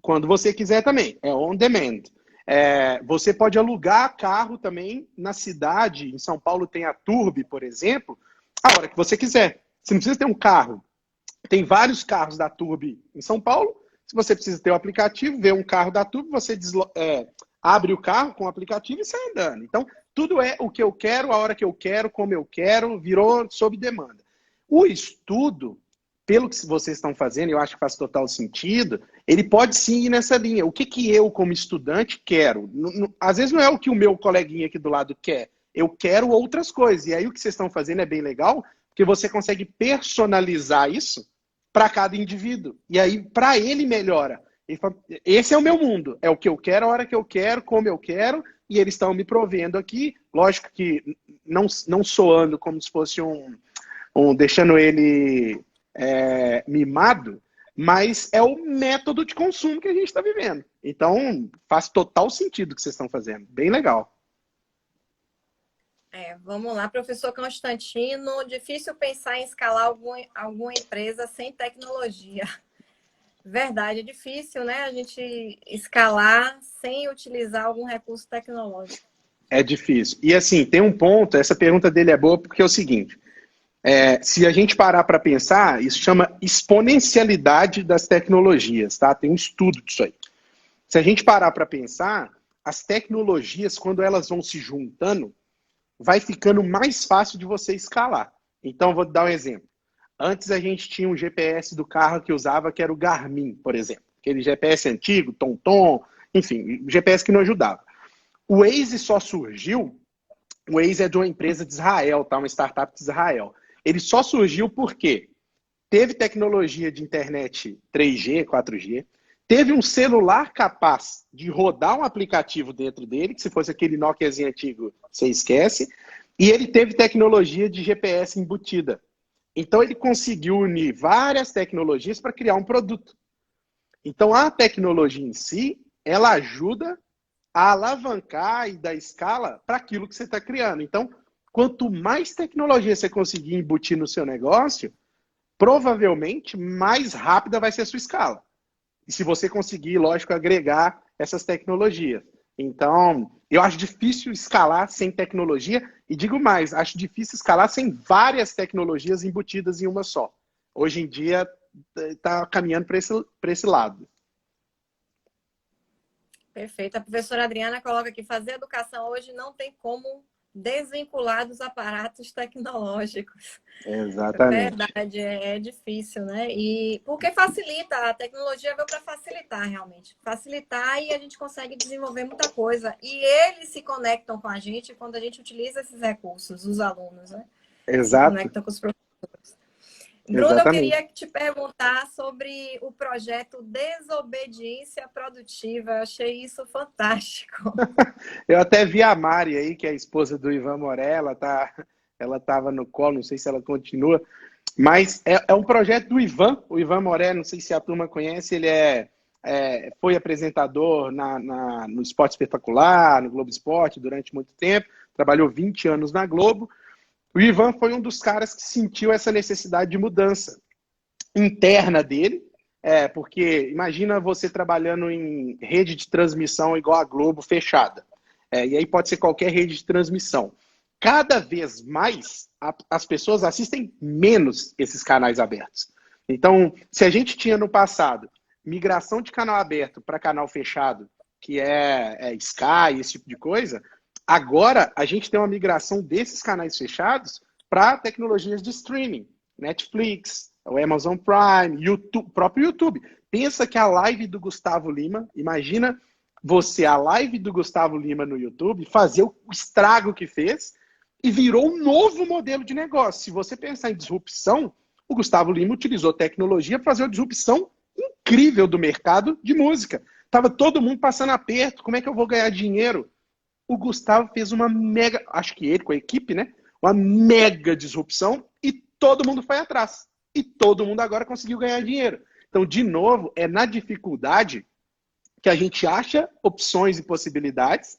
quando você quiser também, é on demand. Você pode alugar carro também na cidade. Em São Paulo tem a Turbi, por exemplo, a hora que você quiser. Você não precisa ter um carro. Tem vários carros da Turbi em São Paulo. Se você precisa ter o aplicativo, vê um carro da Turbi, você abre o carro com o aplicativo e sai andando. Então, tudo é o que eu quero, a hora que eu quero, como eu quero, virou sob demanda. O estudo, pelo que vocês estão fazendo, eu acho que faz total sentido, ele pode sim ir nessa linha. O que eu, como estudante, quero? Às vezes não é o que o meu coleguinha aqui do lado quer. Eu quero outras coisas. E aí o que vocês estão fazendo é bem legal, porque você consegue personalizar isso para cada indivíduo. E aí, para ele, melhora. Ele fala, esse é o meu mundo. É o que eu quero, a hora que eu quero, como eu quero, e eles estão me provendo aqui. Lógico que não soando como se fosse deixando ele mimado, mas é o método de consumo que a gente está vivendo. Então, faz total sentido o que vocês estão fazendo. Bem legal. Vamos lá, professor Constantino. Difícil pensar em escalar alguma empresa sem tecnologia. Verdade, é difícil, né? A gente escalar sem utilizar algum recurso tecnológico. É difícil. E assim, tem um ponto, essa pergunta dele é boa, porque é o seguinte: se a gente parar para pensar, isso chama exponencialidade das tecnologias, tá? Tem um estudo disso aí. Se a gente parar para pensar, as tecnologias, quando elas vão se juntando, vai ficando mais fácil de você escalar. Então, vou dar um exemplo. Antes a gente tinha um GPS do carro que usava, que era o Garmin, por exemplo. Aquele GPS antigo, TomTom, enfim, GPS que não ajudava. O Waze só surgiu, o Waze é de uma empresa de Israel, tá? Uma startup de Israel. Ele só surgiu porque teve tecnologia de internet 3G, 4G, teve um celular capaz de rodar um aplicativo dentro dele, que se fosse aquele Nokiazinho antigo, você esquece, e ele teve tecnologia de GPS embutida. Então ele conseguiu unir várias tecnologias para criar um produto. Então a tecnologia em si, ela ajuda a alavancar e dar escala para aquilo que você está criando. Então, quanto mais tecnologia você conseguir embutir no seu negócio, provavelmente mais rápida vai ser a sua escala. E se você conseguir, lógico, agregar essas tecnologias. Então, eu acho difícil escalar sem tecnologia, e digo mais, acho difícil escalar sem várias tecnologias embutidas em uma só. Hoje em dia, está caminhando para esse lado. Perfeito. A professora Adriana coloca aqui, fazer educação hoje não tem como desvincular dos aparatos tecnológicos. Exatamente. Verdade, é difícil, né? E porque facilita, a tecnologia veio para facilitar realmente. Facilitar e a gente consegue desenvolver muita coisa. E eles se conectam com a gente quando a gente utiliza esses recursos, os alunos, né? Se Exato, conectam com os professores. Bruno, eu exatamente. queria te perguntar sobre o projeto Desobediência Produtiva. Eu achei isso fantástico. Eu até vi a Mari aí, que é a esposa do Ivan Morella, ela estava no colo, não sei se ela continua, mas é um projeto do Ivan, o Ivan Morella, não sei se a turma conhece, ele foi apresentador no Esporte Espetacular, no Globo Esporte durante muito tempo, trabalhou 20 anos na Globo. O Ivan foi um dos caras que sentiu essa necessidade de mudança interna dele, porque imagina você trabalhando em rede de transmissão igual a Globo, fechada. E aí pode ser qualquer rede de transmissão. Cada vez mais as pessoas assistem menos esses canais abertos. Então, se a gente tinha no passado migração de canal aberto para canal fechado, que é Sky, esse tipo de coisa, agora a gente tem uma migração desses canais fechados para tecnologias de streaming, Netflix, o Amazon Prime, YouTube, próprio YouTube. Pensa que a live do Gustavo Lima, imagina a live do Gustavo Lima no YouTube, fazer o estrago que fez e virou um novo modelo de negócio. Se você pensar em disrupção, o Gustavo Lima utilizou tecnologia para fazer uma disrupção incrível do mercado de música. Tava todo mundo passando aperto, como é que eu vou ganhar dinheiro? O Gustavo fez uma mega, acho que ele com a equipe, né? Uma mega disrupção e todo mundo foi atrás. E todo mundo agora conseguiu ganhar dinheiro. Então, de novo, é na dificuldade que a gente acha opções e possibilidades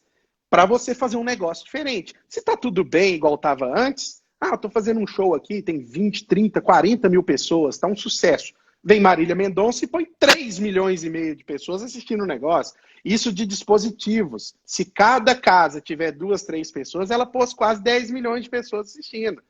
para você fazer um negócio diferente. Se está tudo bem igual estava antes, eu estou fazendo um show aqui, tem 20, 30, 40 mil pessoas, está um sucesso. Vem Marília Mendonça e põe 3,5 milhões de pessoas assistindo o negócio. Isso de dispositivos. Se cada casa tiver 2, 3 pessoas, ela pôs quase 10 milhões de pessoas assistindo.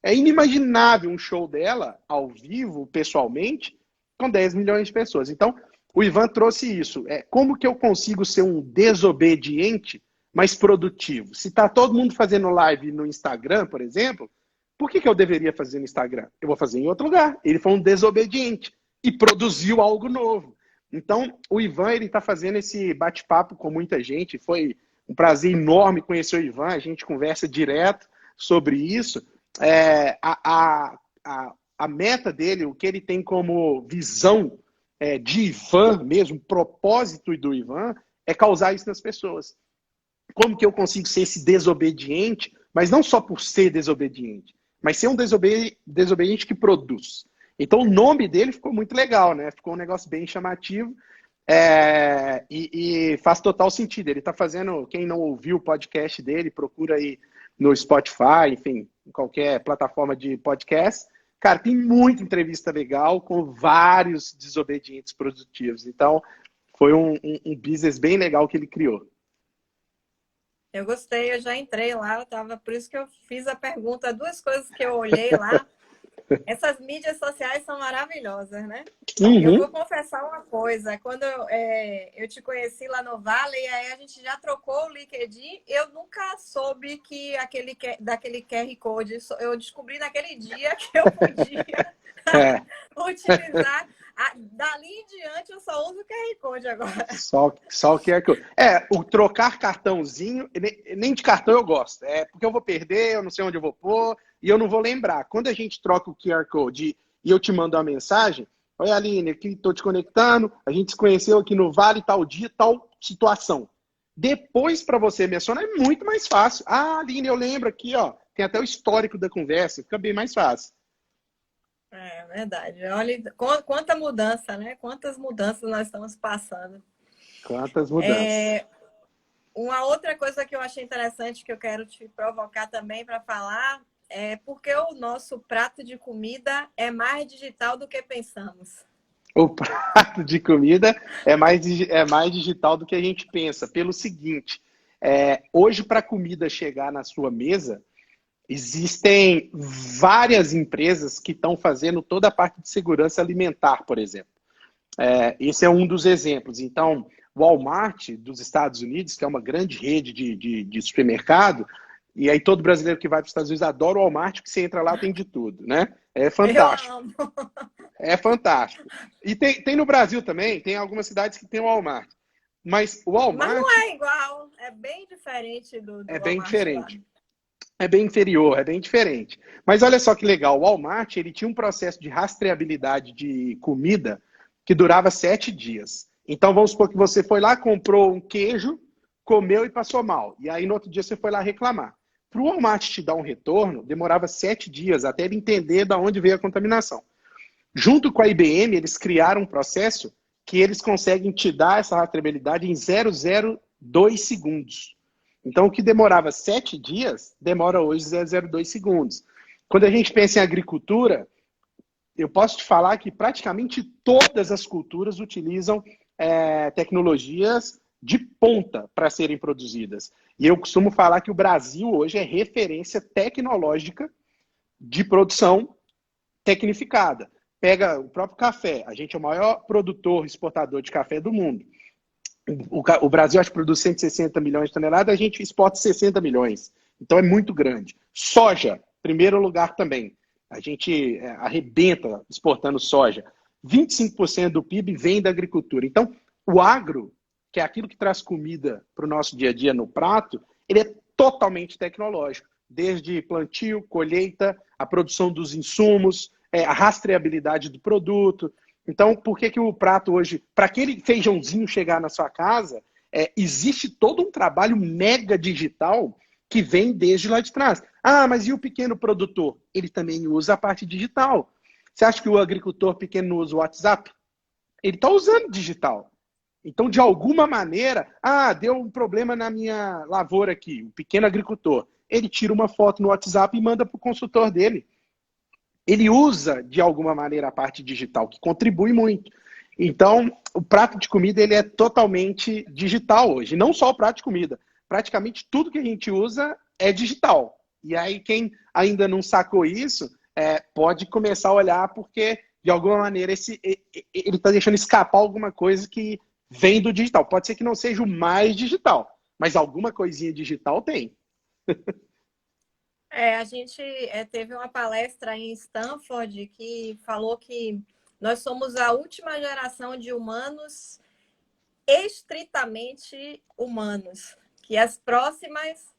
É inimaginável um show dela, ao vivo, pessoalmente, com 10 milhões de pessoas. Então, o Ivan trouxe isso. Como que eu consigo ser um desobediente, mas produtivo? Se está todo mundo fazendo live no Instagram, por exemplo, por que eu deveria fazer no Instagram? Eu vou fazer em outro lugar. Ele foi um desobediente e produziu algo novo. Então, o Ivan ele está fazendo esse bate-papo com muita gente. Foi um prazer enorme conhecer o Ivan. A gente conversa direto sobre isso. A meta dele, o que ele tem como visão de Ivan mesmo, propósito do Ivan, é causar isso nas pessoas. Como que eu consigo ser esse desobediente, mas não só por ser desobediente, mas ser um desobediente que produz. Então o nome dele ficou muito legal, né? Ficou um negócio bem chamativo e faz total sentido. Ele está fazendo, quem não ouviu o podcast dele, procura aí no Spotify, enfim, em qualquer plataforma de podcast. Cara, tem muita entrevista legal com vários desobedientes produtivos. Então, foi um business bem legal que ele criou. Eu gostei, eu já entrei lá, por isso que eu fiz a pergunta. 2 coisas que eu olhei lá. Essas mídias sociais são maravilhosas, né? Uhum. Eu vou confessar uma coisa. Quando eu te conheci lá no Vale, e aí a gente já trocou o LinkedIn, eu nunca soube que daquele QR Code. Eu descobri naquele dia que eu podia utilizar. Dali em diante, eu só uso o QR Code agora. Só o QR Code. O trocar cartãozinho, nem de cartão eu gosto. Porque eu vou perder, eu não sei onde eu vou pôr, e eu não vou lembrar. Quando a gente troca o QR Code e eu te mando uma mensagem, oi, Aline, aqui estou te conectando, a gente se conheceu aqui no Vale, tal dia, tal situação. Depois, para você mencionar, é muito mais fácil. Aline, eu lembro aqui, ó, tem até o histórico da conversa, fica bem mais fácil. É verdade. Olha, quanta mudança, né? Quantas mudanças nós estamos passando. Quantas mudanças. Uma outra coisa que eu achei interessante, que eu quero te provocar também para falar, é porque o nosso prato de comida é mais digital do que pensamos. O prato de comida é mais digital do que a gente pensa. Pelo seguinte, hoje para a comida chegar na sua mesa, existem várias empresas que estão fazendo toda a parte de segurança alimentar, por exemplo. Esse é um dos exemplos. Então, o Walmart dos Estados Unidos, que é uma grande rede de supermercado, E aí todo brasileiro que vai para os Estados Unidos adora o Walmart, que você entra lá tem de tudo, né? É Eu fantástico. amo. É fantástico. E tem no Brasil também, tem algumas cidades que tem o Walmart. Mas o Mas não Walmart é igual, é bem diferente do é bem Walmart lá. diferente. É bem inferior, é bem diferente. Mas olha só que legal, o Walmart ele tinha um processo de rastreabilidade de comida que durava 7 dias. Então vamos supor que você foi lá, comprou um queijo, comeu e passou mal. E aí no outro dia você foi lá reclamar. Para o Walmart te dar um retorno, demorava 7 dias até ele entender de onde veio a contaminação. Junto com a IBM, eles criaram um processo que eles conseguem te dar essa rastreabilidade em 0,02 segundos. Então, o que demorava 7 dias, demora hoje 0,02 segundos. Quando a gente pensa em agricultura, eu posso te falar que praticamente todas as culturas utilizam tecnologias de ponta para serem produzidas. E eu costumo falar que o Brasil hoje é referência tecnológica de produção tecnificada. Pega o próprio café. A gente é o maior produtor, exportador de café do mundo. O Brasil, acho que produz 160 milhões de toneladas, a gente exporta 60 milhões. Então é muito grande. Soja, primeiro lugar também. A gente arrebenta exportando soja. 25% do PIB vem da agricultura. Então, o agro, que é aquilo que traz comida para o nosso dia a dia no prato, ele é totalmente tecnológico. Desde plantio, colheita, a produção dos insumos, a rastreabilidade do produto. Então, por que o prato hoje, para aquele feijãozinho chegar na sua casa, existe todo um trabalho mega digital que vem desde lá de trás. Ah, mas e o pequeno produtor? Ele também usa a parte digital. Você acha que o agricultor pequeno não usa o WhatsApp? Ele está usando digital. Então, de alguma maneira, deu um problema na minha lavoura aqui, o pequeno agricultor. Ele tira uma foto no WhatsApp e manda para o consultor dele. Ele usa, de alguma maneira, a parte digital, que contribui muito. Então, o prato de comida ele é totalmente digital hoje. Não só o prato de comida. Praticamente tudo que a gente usa é digital. E aí, quem ainda não sacou isso, pode começar a olhar, porque, de alguma maneira, ele está deixando escapar alguma coisa que vem do digital. Pode ser que não seja o mais digital, mas alguma coisinha digital tem. A gente teve uma palestra em Stanford que falou que nós somos a última geração de humanos estritamente humanos, que as próximas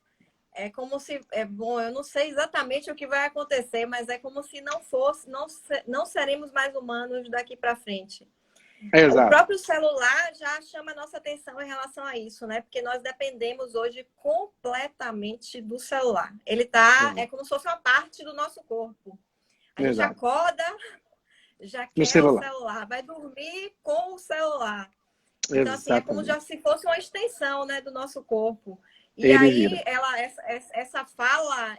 é como se bom, eu não sei exatamente o que vai acontecer, mas é como se não seremos mais humanos daqui para frente. O Exato. próprio celular já chama a nossa atenção em relação a isso, né? Porque nós dependemos hoje completamente do celular. Ele é como se fosse uma parte do nosso corpo. A gente Exato. acorda, já No quer o celular. celular, vai dormir com o celular. Então, assim, é como Exatamente. se fosse uma extensão, né, do nosso corpo. E Ele aí, vira. essa fala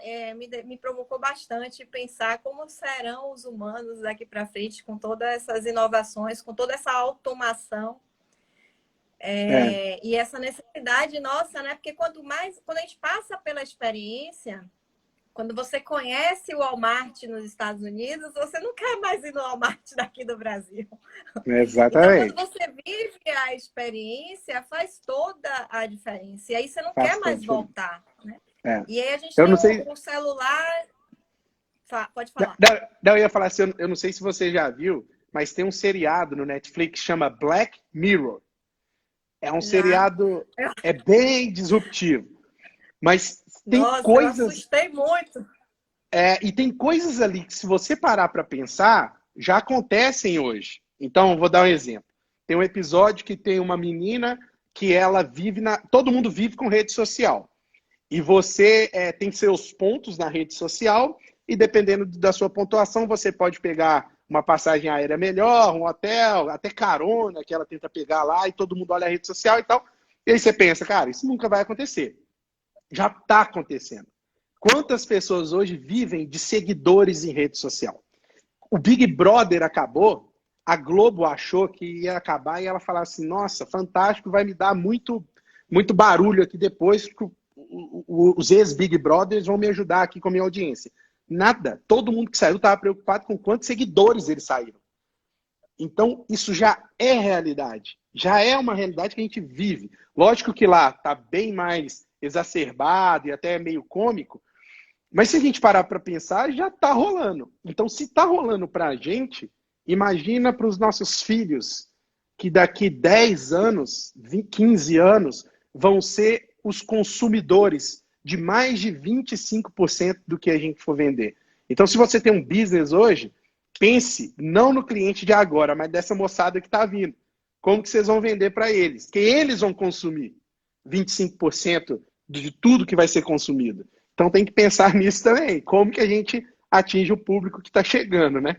me provocou bastante pensar como serão os humanos daqui para frente com todas essas inovações, com toda essa automação e essa necessidade nossa, né? Porque quando a gente passa pela experiência, quando você conhece o Walmart nos Estados Unidos, você não quer mais ir no Walmart daqui do Brasil. Então, quando Exatamente. você vive a experiência, faz toda a diferença. E aí você não Faz quer toda a mais diferença. voltar, né? E aí a gente Eu tem não sei. um celular. Pode falar. Eu ia falar assim, eu não sei se você já viu, mas tem um seriado no Netflix que chama Black Mirror. É um Já. seriado, bem disruptivo. Mas tem Nossa, eu coisas. assustei muito. E tem coisas ali que, se você parar para pensar, já acontecem hoje. Então, vou dar um exemplo. Tem um episódio que tem uma menina que ela vive na. Todo mundo vive com rede social. E você tem seus pontos na rede social, e dependendo da sua pontuação, você pode pegar uma passagem aérea melhor, um hotel, até carona que ela tenta pegar lá, e todo mundo olha a rede social e tal. E aí você pensa, cara, isso nunca vai acontecer. Já está acontecendo. Quantas pessoas hoje vivem de seguidores em rede social? O Big Brother acabou, a Globo achou que ia acabar e ela falou assim, nossa, fantástico, vai me dar muito, muito barulho aqui depois, os ex-Big Brothers vão me ajudar aqui com a minha audiência. Nada. Todo mundo que saiu estava preocupado com quantos seguidores eles saíram. Então, isso já é realidade. Já é uma realidade que a gente vive. Lógico que lá está bem mais exacerbado e até meio cômico, mas se a gente parar para pensar, já está rolando. Então, se está rolando para a gente, imagina para os nossos filhos, que daqui 10 anos, 20, 15 anos, vão ser os consumidores de mais de 25% do que a gente for vender. Então, se você tem um business hoje, pense não no cliente de agora, mas dessa moçada que está vindo. Como que vocês vão vender para eles? Que eles vão consumir 25% de tudo que vai ser consumido. Então tem que pensar nisso também. Como que a gente atinge o público que está chegando, né?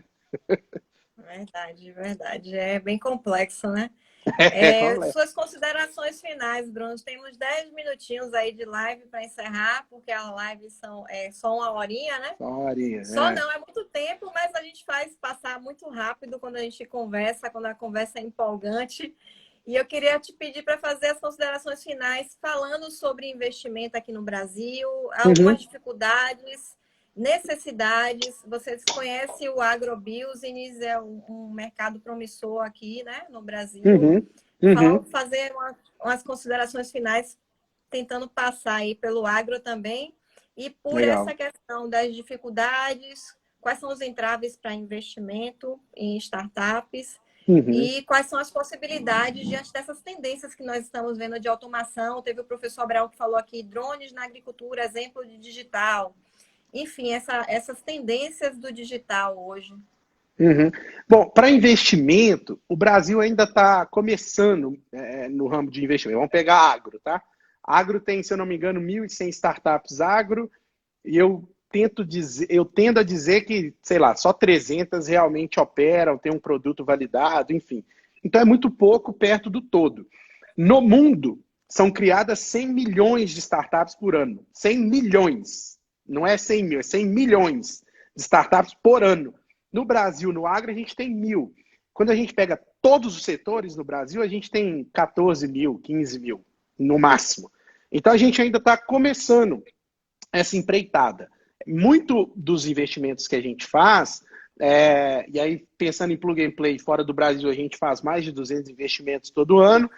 Verdade, verdade. É bem complexo, né? É, complexo. Suas considerações finais, Bruno. Temos 10 minutinhos aí de live para encerrar, porque a live é só uma horinha, né? Horinha, Só não, é muito tempo, mas a gente faz passar muito rápido quando a gente conversa, quando a conversa é empolgante. E eu queria te pedir para fazer as considerações finais, falando sobre investimento aqui no Brasil, algumas dificuldades, necessidades. Vocês conhecem o agrobusiness, é um mercado promissor aqui, né, no Brasil. Fazer umas considerações finais, tentando passar aí pelo agro também, e por essa questão das dificuldades, quais são os entraves para investimento em startups, e quais são as possibilidades diante dessas tendências que nós estamos vendo de automação. Teve o professor Abraão que falou aqui, drones na agricultura, exemplo de digital. Enfim, essas tendências do digital hoje. Bom, para investimento, o Brasil ainda está começando no ramo de investimento. Vamos pegar agro, tá? Agro tem, se eu não me engano, 1.100 startups agro, e eu tendo a dizer que, sei lá, só 300 realmente operam, tem um produto validado, enfim. Então é muito pouco perto do todo. No mundo, são criadas 100 milhões de startups por ano. 100 milhões. Não é 100 mil, é 100 milhões de startups por ano. No Brasil, no agro, a gente tem 1.000. Quando a gente pega todos os setores no Brasil, a gente tem 14 mil, 15 mil, no máximo. Então a gente ainda está começando essa empreitada. Muito dos investimentos que a gente faz, e aí pensando em plug and play fora do Brasil, a gente faz mais de 200 investimentos todo ano.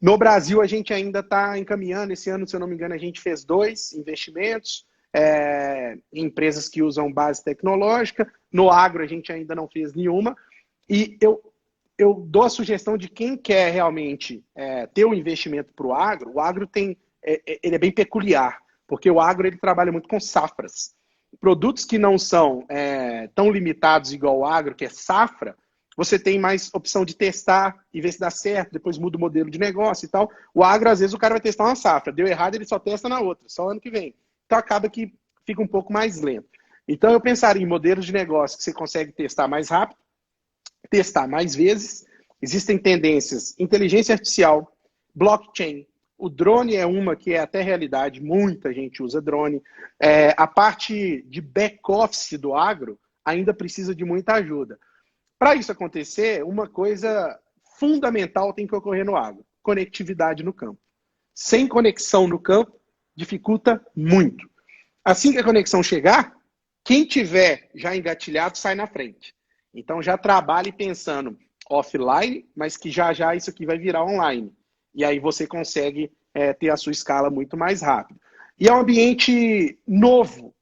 No Brasil, a gente ainda está encaminhando. Esse ano, se eu não me engano, a gente fez 2 investimentos em empresas que usam base tecnológica. No agro, a gente ainda não fez nenhuma. E eu dou a sugestão de quem quer realmente ter um investimento para o agro ele é bem peculiar, porque o agro ele trabalha muito com safras. Produtos que não são tão limitados igual o agro, que é safra, você tem mais opção de testar e ver se dá certo, depois muda o modelo de negócio e tal. O agro, às vezes, o cara vai testar uma safra, deu errado, ele só testa na outra, só ano que vem. Então acaba que fica um pouco mais lento. Então eu pensaria em modelos de negócio que você consegue testar mais rápido, testar mais vezes. Existem tendências, inteligência artificial, blockchain. O drone é uma que é até realidade, muita gente usa drone. A parte de back-office do agro ainda precisa de muita ajuda. Para isso acontecer, uma coisa fundamental tem que ocorrer no agro: conectividade no campo. Sem conexão no campo, dificulta muito. Assim que a conexão chegar, quem tiver já engatilhado sai na frente. Então já trabalhe pensando offline, mas que já já isso aqui vai virar online. E aí você consegue ter a sua escala muito mais rápido. E é um ambiente novo.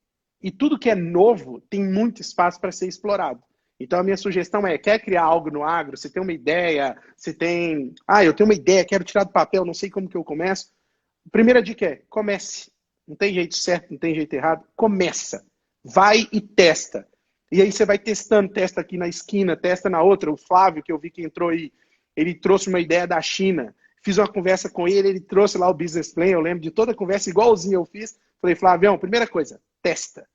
E tudo que é novo tem muito espaço para ser explorado. Então a minha sugestão quer criar algo no agro? Você tem uma ideia? Você tem... eu tenho uma ideia, quero tirar do papel, não sei como que eu começo. A primeira dica é: comece. Não tem jeito certo, não tem jeito errado. Começa. Vai e testa. E aí você vai testando, testa aqui na esquina, testa na outra. O Flávio, que eu vi que entrou aí, ele trouxe uma ideia da China. Fiz uma conversa com ele trouxe lá o business plan. Eu lembro de toda a conversa igualzinho eu fiz. Falei: Flavião, primeira coisa, testa.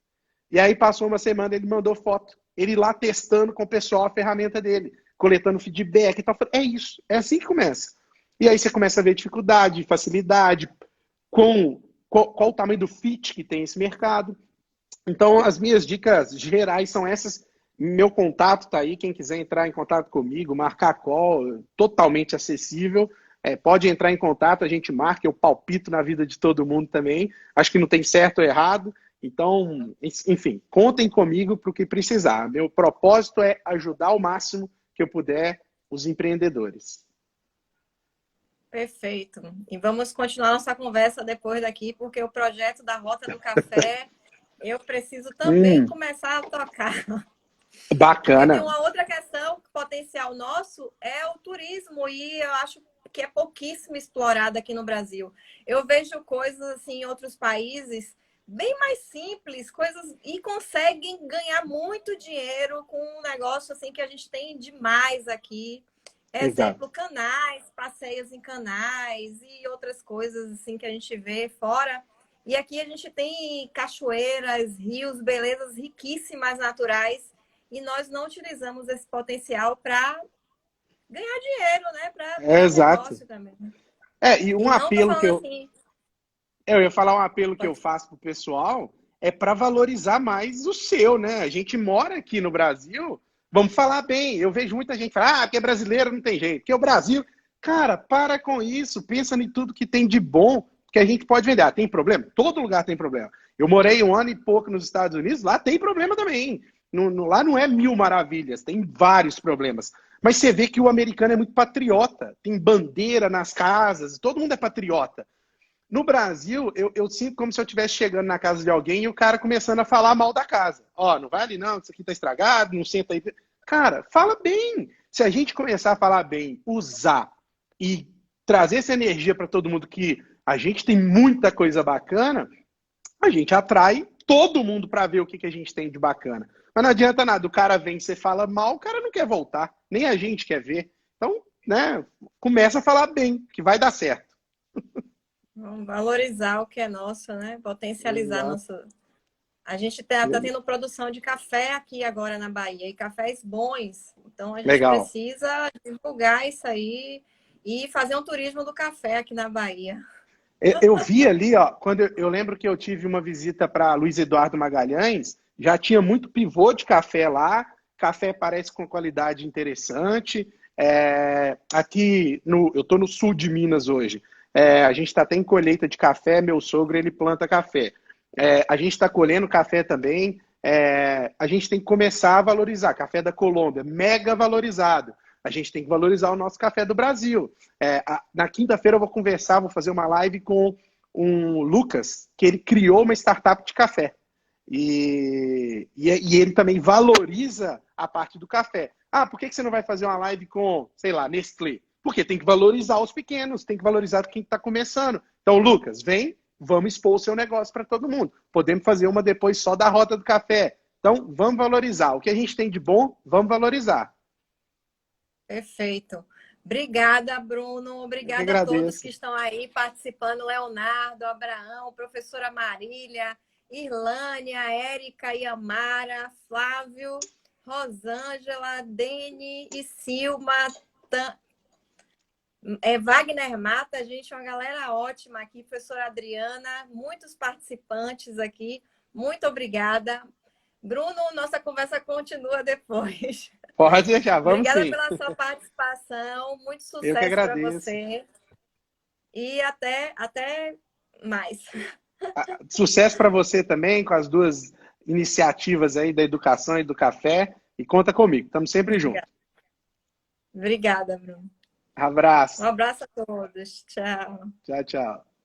E aí passou uma semana, ele mandou foto. Ele lá testando com o pessoal a ferramenta dele, coletando feedback e tal. É isso, é assim que começa. E aí você começa a ver dificuldade, facilidade, qual o tamanho do fit que tem esse mercado. Então, as minhas dicas gerais são essas. Meu contato está aí, quem quiser entrar em contato comigo, marcar call, totalmente acessível. Pode entrar em contato, a gente marca, eu palpito na vida de todo mundo também. Acho que não tem certo ou errado. Então, enfim, contem comigo para o que precisar. Meu propósito é ajudar o máximo que eu puder os empreendedores. Perfeito. E vamos continuar nossa conversa depois daqui, porque o projeto da Rota do Café, eu preciso também Hum, começar a tocar. Porque tem bacana. uma outra questão, potencial nosso é o turismo, e eu acho que é pouquíssimo explorado aqui no Brasil. Eu vejo coisas assim em outros países bem mais simples, coisas e conseguem ganhar muito dinheiro com um negócio assim que a gente tem demais aqui. Exato. Exemplo, canais, passeios em canais e outras coisas assim que a gente vê fora. E aqui a gente tem cachoeiras, rios, belezas riquíssimas naturais e nós não utilizamos esse potencial para ganhar dinheiro, né? Para virar Exato. negócio também. E um E não tô apelo que falando eu, assim, eu ia falar, um apelo que eu pode... faço pro pessoal é para valorizar mais o seu, né? A gente mora aqui no Brasil, vamos falar bem. Eu vejo muita gente falar, porque é brasileiro não tem jeito, porque o Brasil, cara, para com isso, pensa em tudo que tem de bom que a gente pode vender. Ah, tem problema? Todo lugar tem problema. Eu morei um ano e pouco nos Estados Unidos, lá tem problema também. Lá não é mil maravilhas, tem vários problemas. Mas você vê que o americano é muito patriota, tem bandeira nas casas, todo mundo é patriota. No Brasil, eu sinto como se eu estivesse chegando na casa de alguém e o cara começando a falar mal da casa. Ó, não vai ali não, isso aqui tá estragado, não senta aí. Cara, fala bem. Se a gente começar a falar bem, usar e trazer essa energia para todo mundo que a gente tem muita coisa bacana, a gente atrai todo mundo para ver o que a gente tem de bacana. Mas não adianta nada, o cara vem, você fala mal, o cara não quer voltar, nem a gente quer ver. Então, né, começa a falar bem, que vai dar certo. Vamos valorizar o que é nosso, né? Potencializar Exato. nosso. A gente tá tendo produção de café aqui agora na Bahia, e cafés bons. Então a gente Legal. precisa divulgar isso aí e fazer um turismo do café aqui na Bahia. Eu vi ali, ó, quando eu lembro que eu tive uma visita para Luiz Eduardo Magalhães, já tinha muito pivô de café lá, café parece com qualidade interessante. Aqui, eu estou no sul de Minas hoje, a gente está até em colheita de café, meu sogro ele planta café. A gente está colhendo café também, a gente tem que começar a valorizar. Café da Colômbia, mega valorizado. A gente tem que valorizar o nosso café do Brasil. Na quinta-feira eu vou conversar, vou fazer uma live com um Lucas, que ele criou uma startup de café. E ele também valoriza a parte do café. Ah, por que você não vai fazer uma live com, sei lá, Nestlé? Porque tem que valorizar os pequenos, tem que valorizar quem está começando. Então, Lucas, vem, vamos expor o seu negócio para todo mundo. Podemos fazer uma depois só da Rota do Café. Então, vamos valorizar. O que a gente tem de bom, vamos valorizar. Perfeito. Obrigada, Bruno. Eu que Obrigada a todos que agradeço. estão aí participando. Leonardo, Abraão, professora Marília, Irlânia, Érica, Yamara, Flávio, Rosângela, Dene e Silma, Wagner Mata, gente, uma galera ótima aqui, professora Adriana, muitos participantes aqui. Muito obrigada. Bruno, nossa conversa continua depois. Pode deixar, vamos Obrigada sim. pela sua participação, muito Eu que sucesso para agradeço. você e até mais. Sucesso para você também com as duas iniciativas aí da educação e do café. E conta comigo, estamos sempre juntos. Obrigada, obrigada, Bruno. Um Abraço. abraço a todos. Tchau. Tchau, tchau.